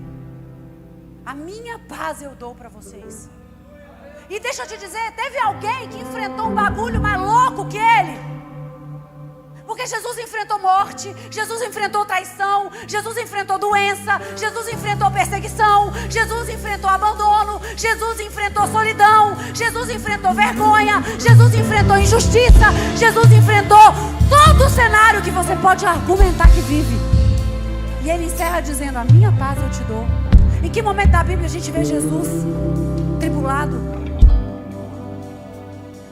a minha paz eu dou pra vocês. E deixa eu te dizer, teve alguém que enfrentou um bagulho mais louco que ele? Porque Jesus enfrentou morte, Jesus enfrentou traição, Jesus enfrentou doença, Jesus enfrentou perseguição, Jesus enfrentou abandono, Jesus enfrentou solidão, Jesus enfrentou vergonha, Jesus enfrentou injustiça, Jesus enfrentou todo o cenário que você pode argumentar que vive. E ele encerra dizendo: a minha paz eu te dou. Em que momento da Bíblia a gente vê Jesus tribulado?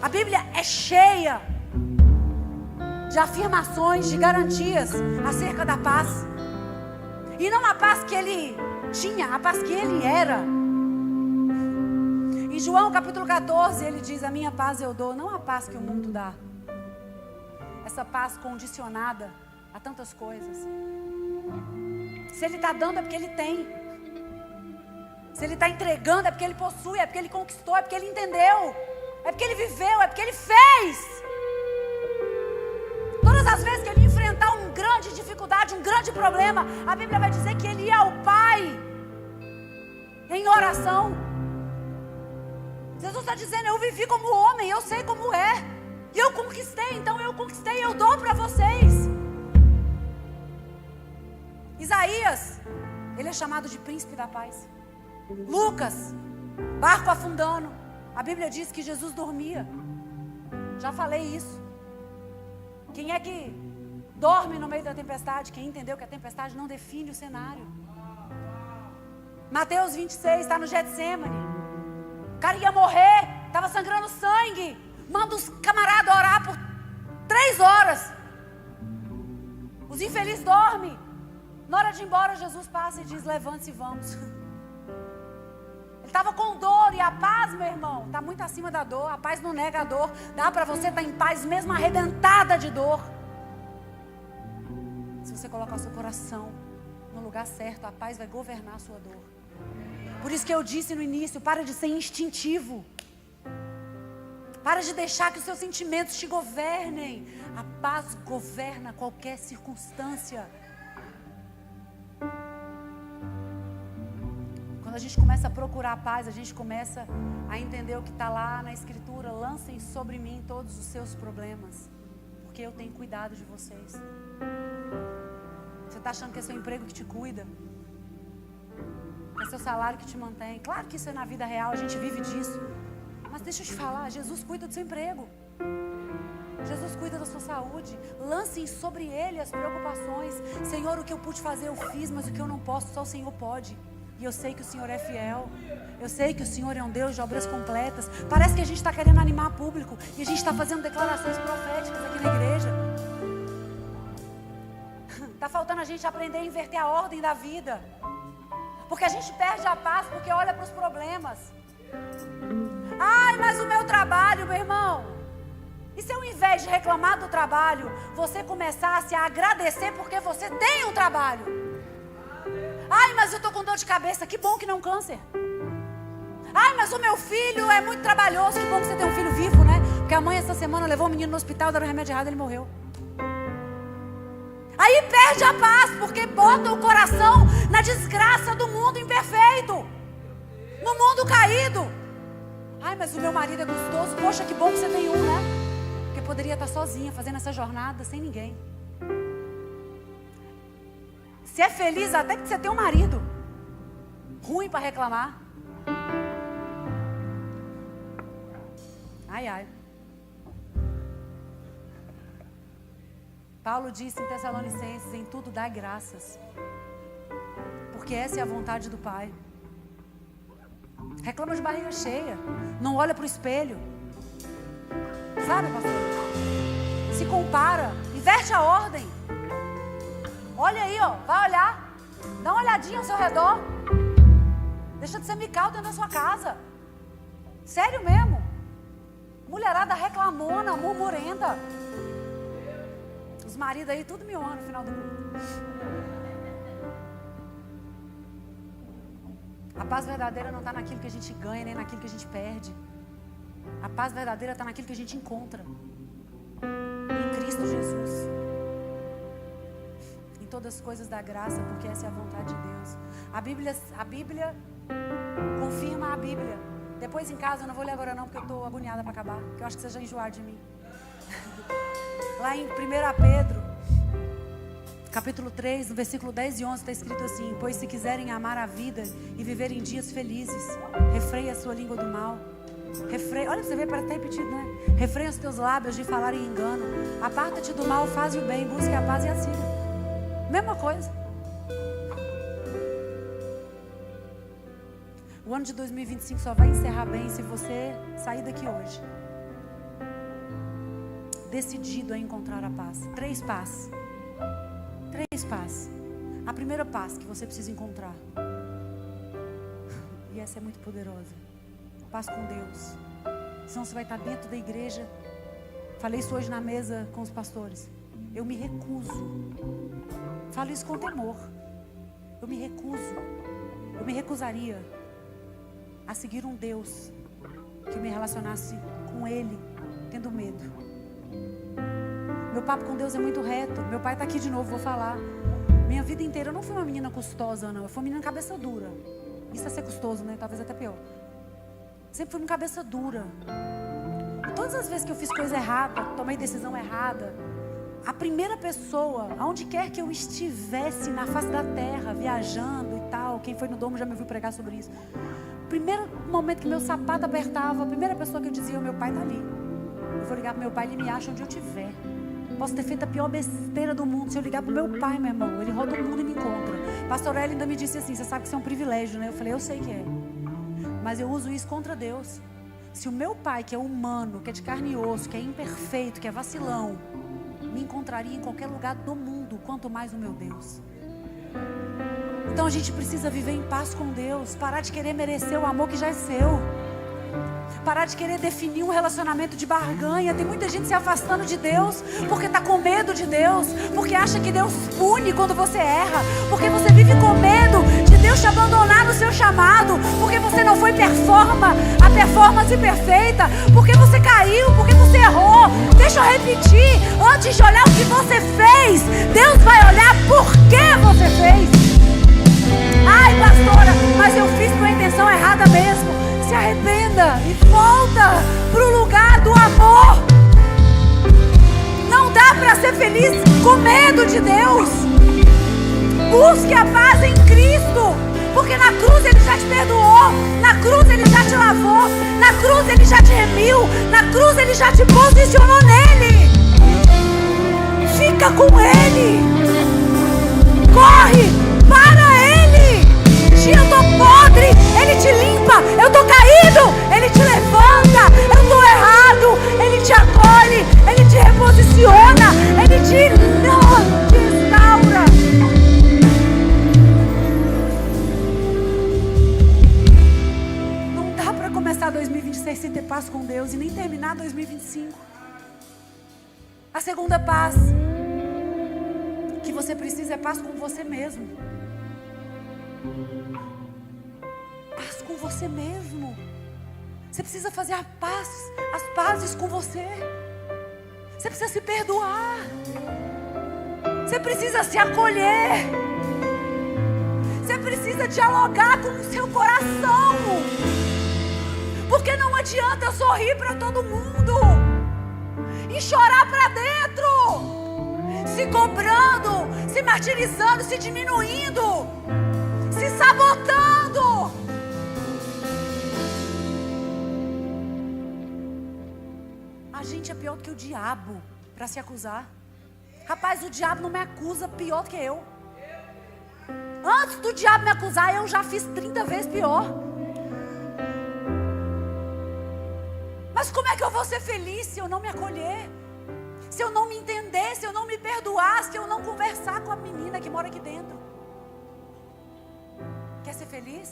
A Bíblia é cheia de afirmações, de garantias acerca da paz. E não a paz que ele tinha, a paz que ele era. Em João capítulo 14 ele diz: a minha paz eu dou, não a paz que o mundo dá. Essa paz condicionada a tantas coisas. Se ele está dando é porque ele tem. Se ele está entregando é porque ele possui, é porque ele conquistou, é porque ele entendeu, é porque ele viveu, é porque ele fez. Todas as vezes que ele enfrentar uma grande dificuldade, um grande problema, a Bíblia vai dizer que ele ia ao Pai em oração. Jesus está dizendo: eu vivi como homem, eu sei como é, e eu conquistei, então eu conquistei, eu dou para vocês. Isaías, ele é chamado de príncipe da paz. Lucas, barco afundando, a Bíblia diz que Jesus dormia. Já falei isso. Quem é que dorme no meio da tempestade? Quem entendeu que a tempestade não define o cenário. Mateus 26, está no Getsemane. O cara ia morrer, estava sangrando sangue. Manda os camaradas orar por 3 horas. Os infelizes dormem. Na hora de ir embora, Jesus passa e diz: levante-se e vamos. Ele estava com dor, e a paz, meu irmão, está muito acima da dor. A paz não nega a dor. Dá para você estar em paz mesmo arrebentada de dor. Se você colocar o seu coração no lugar certo, a paz vai governar a sua dor. Por isso que eu disse no início: para de ser instintivo. Para de deixar que os seus sentimentos te governem. A paz governa qualquer circunstância. Quando a gente começa a procurar a paz, a gente começa a entender o que está lá na Escritura: lancem sobre mim todos os seus problemas, porque eu tenho cuidado de vocês. Você está achando que é seu emprego que te cuida? É seu salário que te mantém? Claro que isso é na vida real, a gente vive disso. Mas deixa eu te falar, Jesus cuida do seu emprego. Jesus cuida da sua saúde. Lancem sobre Ele as preocupações. Senhor, o que eu pude fazer eu fiz, mas o que eu não posso, só o Senhor pode. E eu sei que o Senhor é fiel. Eu sei que o Senhor é um Deus de obras completas. Parece que a gente está querendo animar público, e a gente está fazendo declarações proféticas aqui na igreja. Está faltando a gente aprender a inverter a ordem da vida. Porque a gente perde a paz porque olha para os problemas. Ai, mas o meu trabalho, meu irmão. E se ao invés de reclamar do trabalho, você começasse a agradecer porque você tem um trabalho? Ai, mas eu estou com dor de cabeça. Que bom que não câncer. Ai, mas o meu filho é muito trabalhoso. Que bom que você tem um filho vivo, né? Porque a mãe essa semana levou o menino no hospital, deram remédio errado, ele morreu. Aí perde a paz porque bota o coração na desgraça do mundo imperfeito, no mundo caído. Ai, mas o meu marido é gostoso. Poxa, que bom que você tem um, né? Porque poderia estar sozinha fazendo essa jornada sem ninguém. Se é feliz até que você tem um marido ruim para reclamar. Ai, ai. Paulo disse em Tessalonicenses: em tudo dai graças, porque essa é a vontade do Pai. Reclama de barriga cheia. Não olha para o espelho. Sabe, pastor? Se compara. Inverte a ordem. Olha aí, ó. Vai olhar. Dá uma olhadinha ao seu redor. Deixa de ser mical dentro da sua casa. Sério mesmo. Mulherada reclamona, murmurenta. Os maridos aí tudo miando no final do mundo. A paz verdadeira não está naquilo que a gente ganha, nem naquilo que a gente perde. A paz verdadeira está naquilo que a gente encontra. Em Cristo Jesus. Em todas as coisas da graça, porque essa é a vontade de Deus. A Bíblia confirma a Bíblia. Depois em casa, eu não vou ler agora não, porque eu estou agoniada para acabar. Porque eu acho que você já enjoou de mim. Lá em 1 Pedro, capítulo 3, no versículo 10 e 11, está escrito assim: pois se quiserem amar a vida e viver em dias felizes, refreia a sua língua do mal. Olha, você vê, parece até repetido, né? Refreia os teus lábios de falar em engano. Aparta-te do mal, faz o bem, busque a paz e a siga. Mesma coisa. O ano de 2025 só vai encerrar bem se você sair daqui hoje decidido a encontrar a paz. 3 paz. 3 paz. A primeira paz que você precisa encontrar, e essa é muito poderosa, paz com Deus. Senão você vai estar dentro da igreja. Falei isso hoje na mesa com os pastores. Eu me recuso. Falo isso com temor. Eu me recuso. Eu me recusaria a seguir um Deus que me relacionasse com Ele tendo medo. Meu papo com Deus é muito reto. Meu pai está aqui de novo, vou falar. Minha vida inteira eu não fui uma menina custosa, não. Eu fui uma menina cabeça dura. Isso é ser custoso, né? Talvez até pior. Sempre fui uma cabeça dura. E todas as vezes que eu fiz coisa errada, tomei decisão errada, a primeira pessoa, aonde quer que eu estivesse na face da terra, viajando e tal, quem foi no domo já me ouviu pregar sobre isso. Primeiro momento que meu sapato apertava, a primeira pessoa que eu dizia: o meu pai está ali. Eu vou ligar pro meu pai, ele me acha onde eu estiver. Posso ter feito a pior besteira do mundo. Se eu ligar pro meu pai, meu irmão, ele roda o mundo e me encontra. Pastor Hélio ainda me disse assim: você sabe que isso é um privilégio, né? Eu falei: eu sei que é, mas eu uso isso contra Deus. Se o meu pai, que é humano, que é de carne e osso, que é imperfeito, que é vacilão, me encontraria em qualquer lugar do mundo, quanto mais o meu Deus. Então a gente precisa viver em paz com Deus. Parar de querer merecer o amor que já é seu. Parar de querer definir um relacionamento de barganha. Tem muita gente se afastando de Deus porque está com medo de Deus, porque acha que Deus pune quando você erra, porque você vive com medo de Deus te abandonar no seu chamado, porque você não foi a performance perfeita, porque você caiu, porque você errou. Deixa eu repetir: antes de olhar o que você fez, Deus vai olhar por que você fez. Ai, pastora, mas eu fiz com a intenção errada mesmo. Se arrependa e volta para o lugar do amor. Não dá para ser feliz com medo de Deus. Busque a paz em Cristo, porque na cruz Ele já te perdoou, na cruz Ele já te lavou, na cruz Ele já te remiu, na cruz Ele já te posicionou nele. Fica com Ele. Corre para Ele. Eu tô podre, Ele te limpa. Eu tô caído, Ele te levanta. Eu tô errado, Ele te acolhe. Ele te reposiciona. Ele te restaura. Não dá pra começar 2026 sem ter paz com Deus e nem terminar 2025. A segunda paz que você precisa é paz com você mesmo. Paz com você mesmo. Você precisa fazer as pazes com você. Você precisa se perdoar. Você precisa se acolher. Você precisa dialogar com o seu coração. Porque não adianta eu sorrir para todo mundo e chorar para dentro, se cobrando, se martirizando, se diminuindo, se sabotando. A gente é pior do que o diabo para se acusar. Rapaz, o diabo não me acusa pior do que eu. Antes do diabo me acusar, eu já fiz 30 vezes pior. Mas como é que eu vou ser feliz se eu não me acolher? Se eu não me entender, se eu não me perdoar, se eu não conversar com a menina que mora aqui dentro? Quer ser feliz?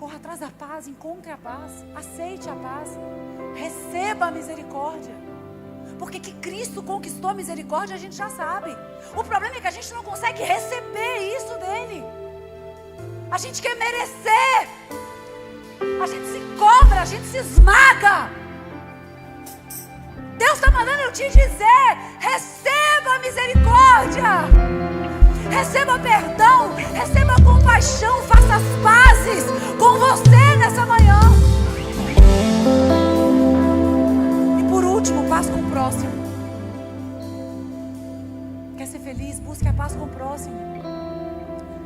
Corra atrás da paz, encontre a paz, aceite a paz, receba a misericórdia. Porque que Cristo conquistou a misericórdia a gente já sabe. O problema é que a gente não consegue receber isso dele. A gente quer merecer. A gente se cobra, a gente se esmaga. Deus está mandando eu te dizer: receba a misericórdia, receba perdão, receba compaixão, faça as pazes com você nessa manhã. E por último, paz com o próximo. Quer ser feliz? Busque a paz com o próximo.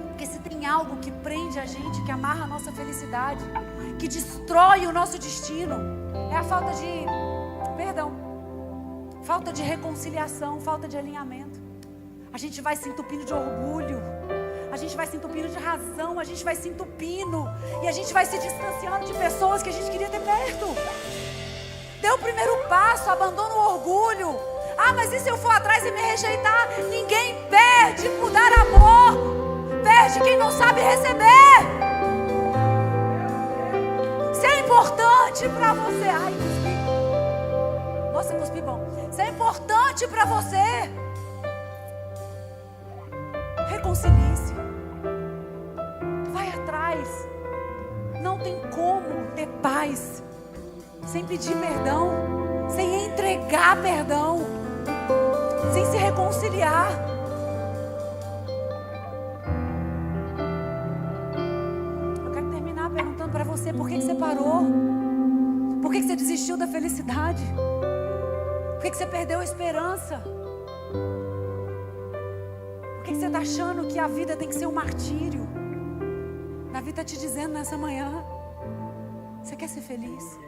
Porque se tem algo que prende a gente, que amarra a nossa felicidade, que destrói o nosso destino, é a falta de perdão, falta de reconciliação, falta de alinhamento. A gente vai se entupindo de orgulho, a gente vai se entupindo de razão, a gente vai se entupindo e a gente vai se distanciando de pessoas que a gente queria ter perto. Dê o primeiro passo, abandona o orgulho. Ah, mas e se eu for atrás e me rejeitar? Ninguém perde por dar amor, perde quem não sabe receber. Se é importante pra você, ai, cuspi. Nossa, cuspi bom. Se é importante pra você, reconcilie-se. Vai atrás. Não tem como ter paz sem pedir perdão, sem entregar perdão, sem se reconciliar. Eu quero terminar perguntando para você: por que você parou? Por que você desistiu da felicidade? Por que você perdeu a esperança? Por que você está achando que a vida tem que ser um martírio? Davi está te dizendo nessa manhã: você quer ser feliz?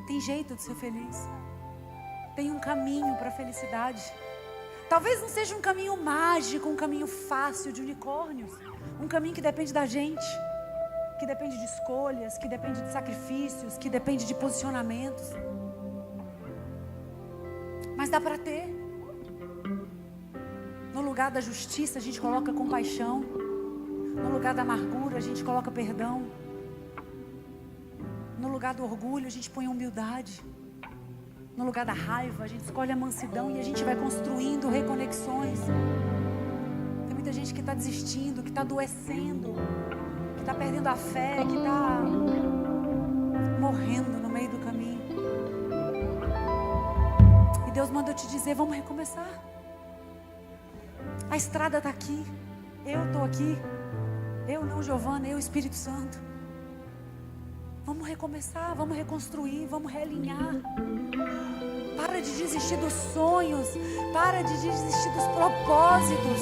Tem jeito de ser feliz. Tem um caminho para a felicidade. Talvez não seja um caminho mágico, um caminho fácil de unicórnios. Um caminho que depende da gente, que depende de escolhas, que depende de sacrifícios, que depende de posicionamentos. Mas dá para ter. No lugar da justiça a gente coloca compaixão. No lugar da amargura a gente coloca perdão. No lugar do orgulho a gente põe a humildade. No lugar da raiva a gente escolhe a mansidão e a gente vai construindo reconexões. Tem muita gente que está desistindo, que está adoecendo, que está perdendo a fé, que está morrendo no meio do caminho. E Deus manda eu te dizer: vamos recomeçar. A estrada está aqui, eu estou aqui. Eu não, Giovana, eu, Espírito Santo. Vamos recomeçar, vamos reconstruir, vamos realinhar. Para de desistir dos sonhos, para de desistir dos propósitos,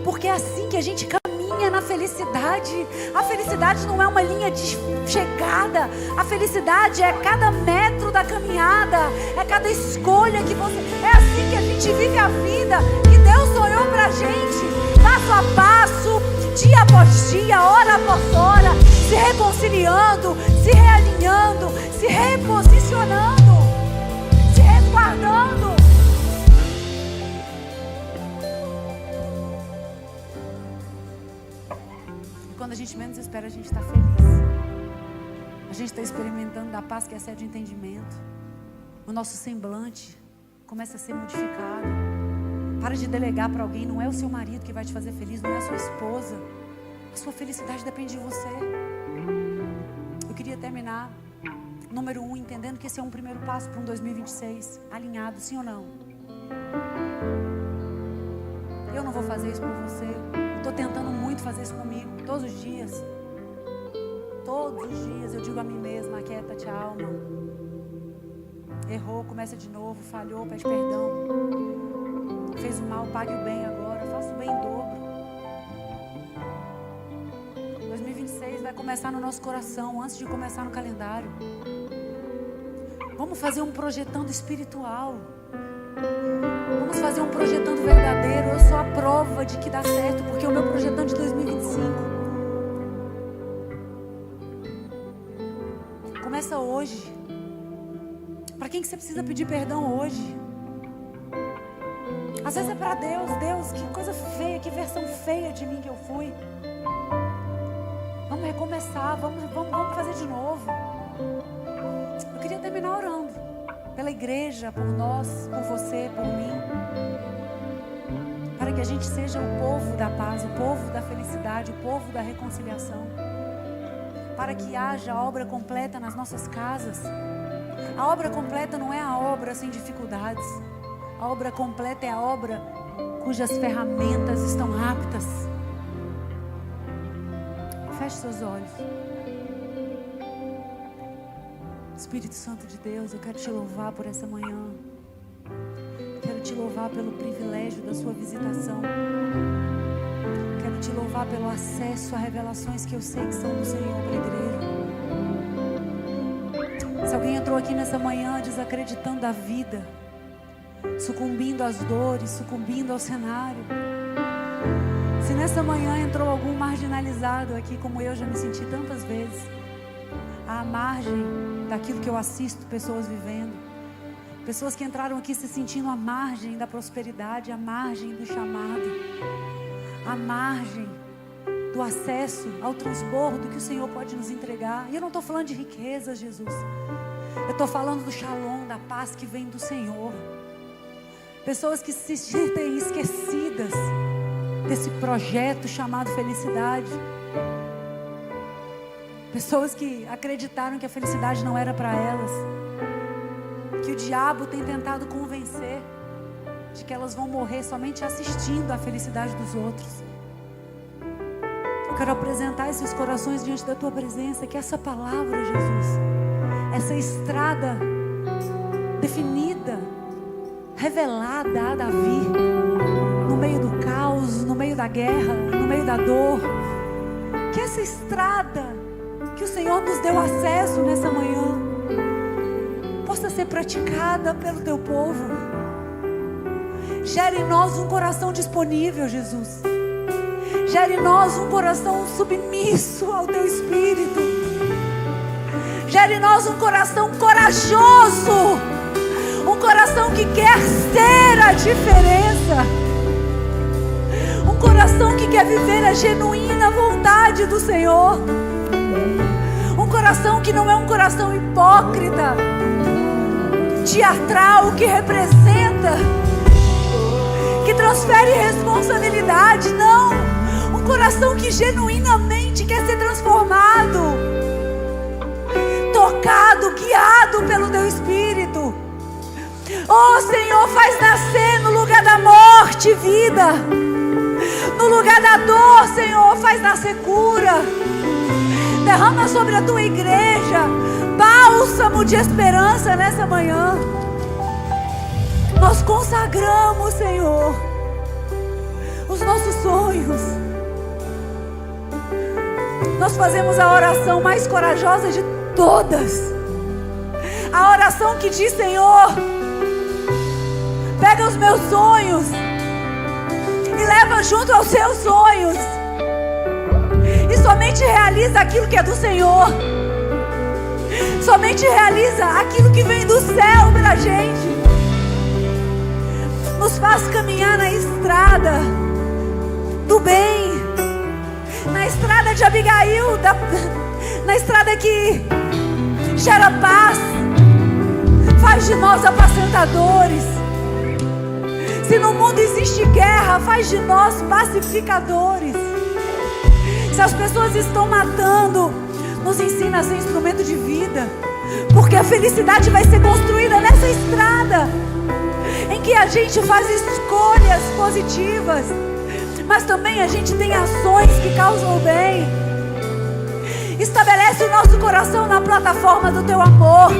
porque é assim que a gente caminha na felicidade. A felicidade não é uma linha de chegada, a felicidade é cada metro da caminhada, é cada escolha que você... É assim que a gente vive a vida, que Deus sonhou pra gente, passo a passo, dia após dia, hora após hora, se reconciliando, se realinhando, se reposicionando, se resguardando. E quando a gente menos espera, a gente está feliz. A gente está experimentando da paz que excede o entendimento. O nosso semblante começa a ser modificado. Para de delegar para alguém. Não é o seu marido que vai te fazer feliz, não é a sua esposa. A sua felicidade depende de você. Eu queria terminar, número 1, entendendo que esse é um primeiro passo para um 2026 alinhado, sim ou não? Eu não vou fazer isso por você. Estou tentando muito fazer isso comigo, todos os dias. Todos os dias eu digo a mim mesma: aquieta-te, alma. Errou, começa de novo. Falhou, pede perdão. Fez o mal, pague o bem agora. Faça o bem em dobro. 2026 vai começar no nosso coração, antes de começar no calendário. Vamos fazer um projetando espiritual. Vamos fazer um projetando verdadeiro. Eu sou a prova de que dá certo, porque o meu projetando de 2025 começa hoje. quem que você precisa pedir perdão hoje? Às vezes é para Deus. Deus, que coisa feia, que versão feia de mim que eu fui. Vamos recomeçar, vamos fazer de novo. Eu queria terminar orando pela igreja, por nós, por você, por mim, para que a gente seja o povo da paz, o povo da felicidade, o povo da reconciliação, para que haja obra completa nas nossas casas. A obra completa não é a obra sem dificuldades. A obra completa é a obra cujas ferramentas estão aptas. Feche seus olhos. Espírito Santo de Deus, eu quero te louvar por essa manhã. Quero te louvar pelo privilégio da sua visitação. Quero te louvar pelo acesso a revelações que eu sei que são do Senhor Pedreiro. Se alguém entrou aqui nessa manhã desacreditando da vida, sucumbindo às dores, sucumbindo ao cenário, se nessa manhã entrou algum marginalizado aqui, como eu já me senti tantas vezes, à margem daquilo que eu assisto pessoas vivendo, pessoas que entraram aqui se sentindo à margem da prosperidade, à margem do chamado, à margem do acesso ao transbordo que o Senhor pode nos entregar. E eu não estou falando de riqueza, Jesus, eu estou falando do shalom, da paz que vem do Senhor. Pessoas que se sentem esquecidas desse projeto chamado felicidade. Pessoas que acreditaram que a felicidade não era para elas, que o diabo tem tentado convencer de que elas vão morrer somente assistindo à felicidade dos outros. Eu quero apresentar esses corações diante da tua presença, que essa palavra, Jesus, essa estrada definida, revelada a Davi, no meio do caos, no meio da guerra, no meio da dor, que essa estrada que o Senhor nos deu acesso nessa manhã possa ser praticada pelo teu povo. Gere em nós um coração disponível, Jesus. Gere em nós um coração submisso ao teu Espírito. Gere em nós um coração corajoso, um coração que quer ser a diferença, um coração que quer viver a genuína vontade do Senhor, um coração que não é um coração hipócrita, teatral, que representa, que transfere responsabilidade. Não, um coração que genuinamente quer ser transformado, tocado, guiado pelo teu Espírito. Oh Senhor, faz nascer no lugar da morte vida, no lugar da dor, Senhor, faz nascer cura. Derrama sobre a tua igreja bálsamo de esperança nessa manhã. Nós consagramos, Senhor, os nossos sonhos. Nós fazemos a oração mais corajosa de todas, a oração que diz: Senhor, pega os meus sonhos e leva junto aos seus sonhos, e somente realiza aquilo que é do Senhor. Somente realiza aquilo que vem do céu pra gente. Nos faz caminhar na estrada do bem, na estrada de Abigail, na estrada que gera paz. Faz de nós apacentadores. Se no mundo existe guerra, faz de nós pacificadores. Se as pessoas estão matando, nos ensina a ser instrumento de vida, porque a felicidade vai ser construída nessa estrada, em que a gente faz escolhas positivas, mas também a gente tem ações que causam bem. Estabelece o nosso coração na plataforma do teu amor,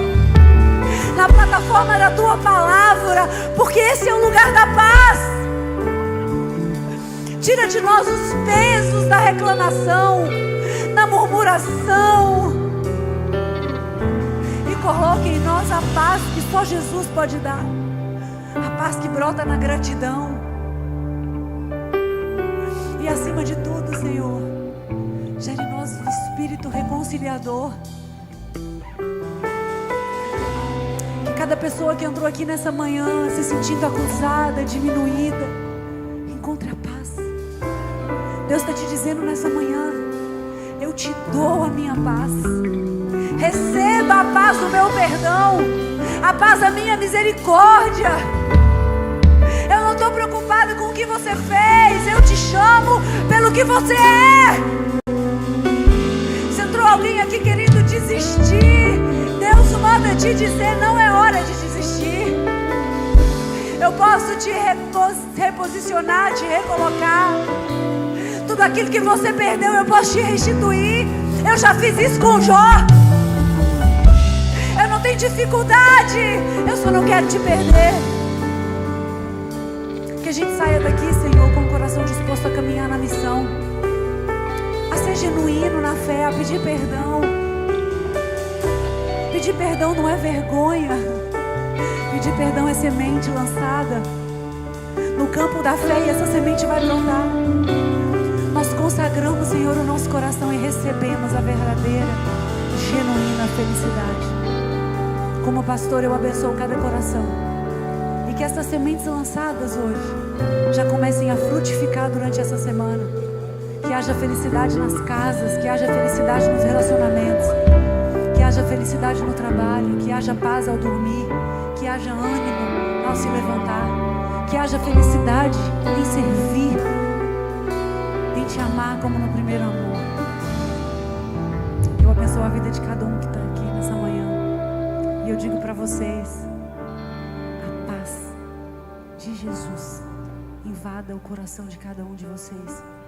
na plataforma da tua palavra, porque esse é o lugar da paz. Tira de nós os pesos da reclamação, da murmuração, e coloque em nós a paz que só Jesus pode dar, a paz que brota na gratidão. E acima de tudo, Senhor, gere em nós o espírito reconciliador, que cada Cada pessoa que entrou aqui nessa manhã se sentindo acusada, diminuída, encontre a paz. Deus está te dizendo nessa manhã: eu te dou a minha paz. Receba a paz do meu perdão, a paz da minha misericórdia. Eu não estou preocupada com o que você fez, eu te chamo pelo que você é. Se entrou alguém aqui querendo desistir, Deus manda te dizer: não é hora de desistir. Eu posso te reposicionar, te recolocar. Tudo aquilo que você perdeu, eu posso te restituir. Eu já fiz isso com Jó. Eu não tenho dificuldade, eu só não quero te perder. Que a gente saia daqui, Senhor, com o coração disposto a caminhar na missão, a ser genuíno na fé, a pedir perdão. Pedir perdão não é vergonha. Pedir perdão é semente lançada no campo da fé, e essa semente vai brotar. Nós consagramos, Senhor, o nosso coração e recebemos a verdadeira, genuína felicidade. Como pastor, eu abençoo cada coração, e que essas sementes lançadas hoje já comecem a frutificar durante essa semana. Que haja felicidade nas casas, que haja felicidade nos relacionamentos, que haja felicidade no trabalho, que haja paz ao dormir, que haja ânimo ao se levantar, que haja felicidade em servir, em te amar como no primeiro amor. Eu abençoo a vida de cada um que está aqui nessa manhã, e eu digo para vocês: a paz de Jesus invada o coração de cada um de vocês.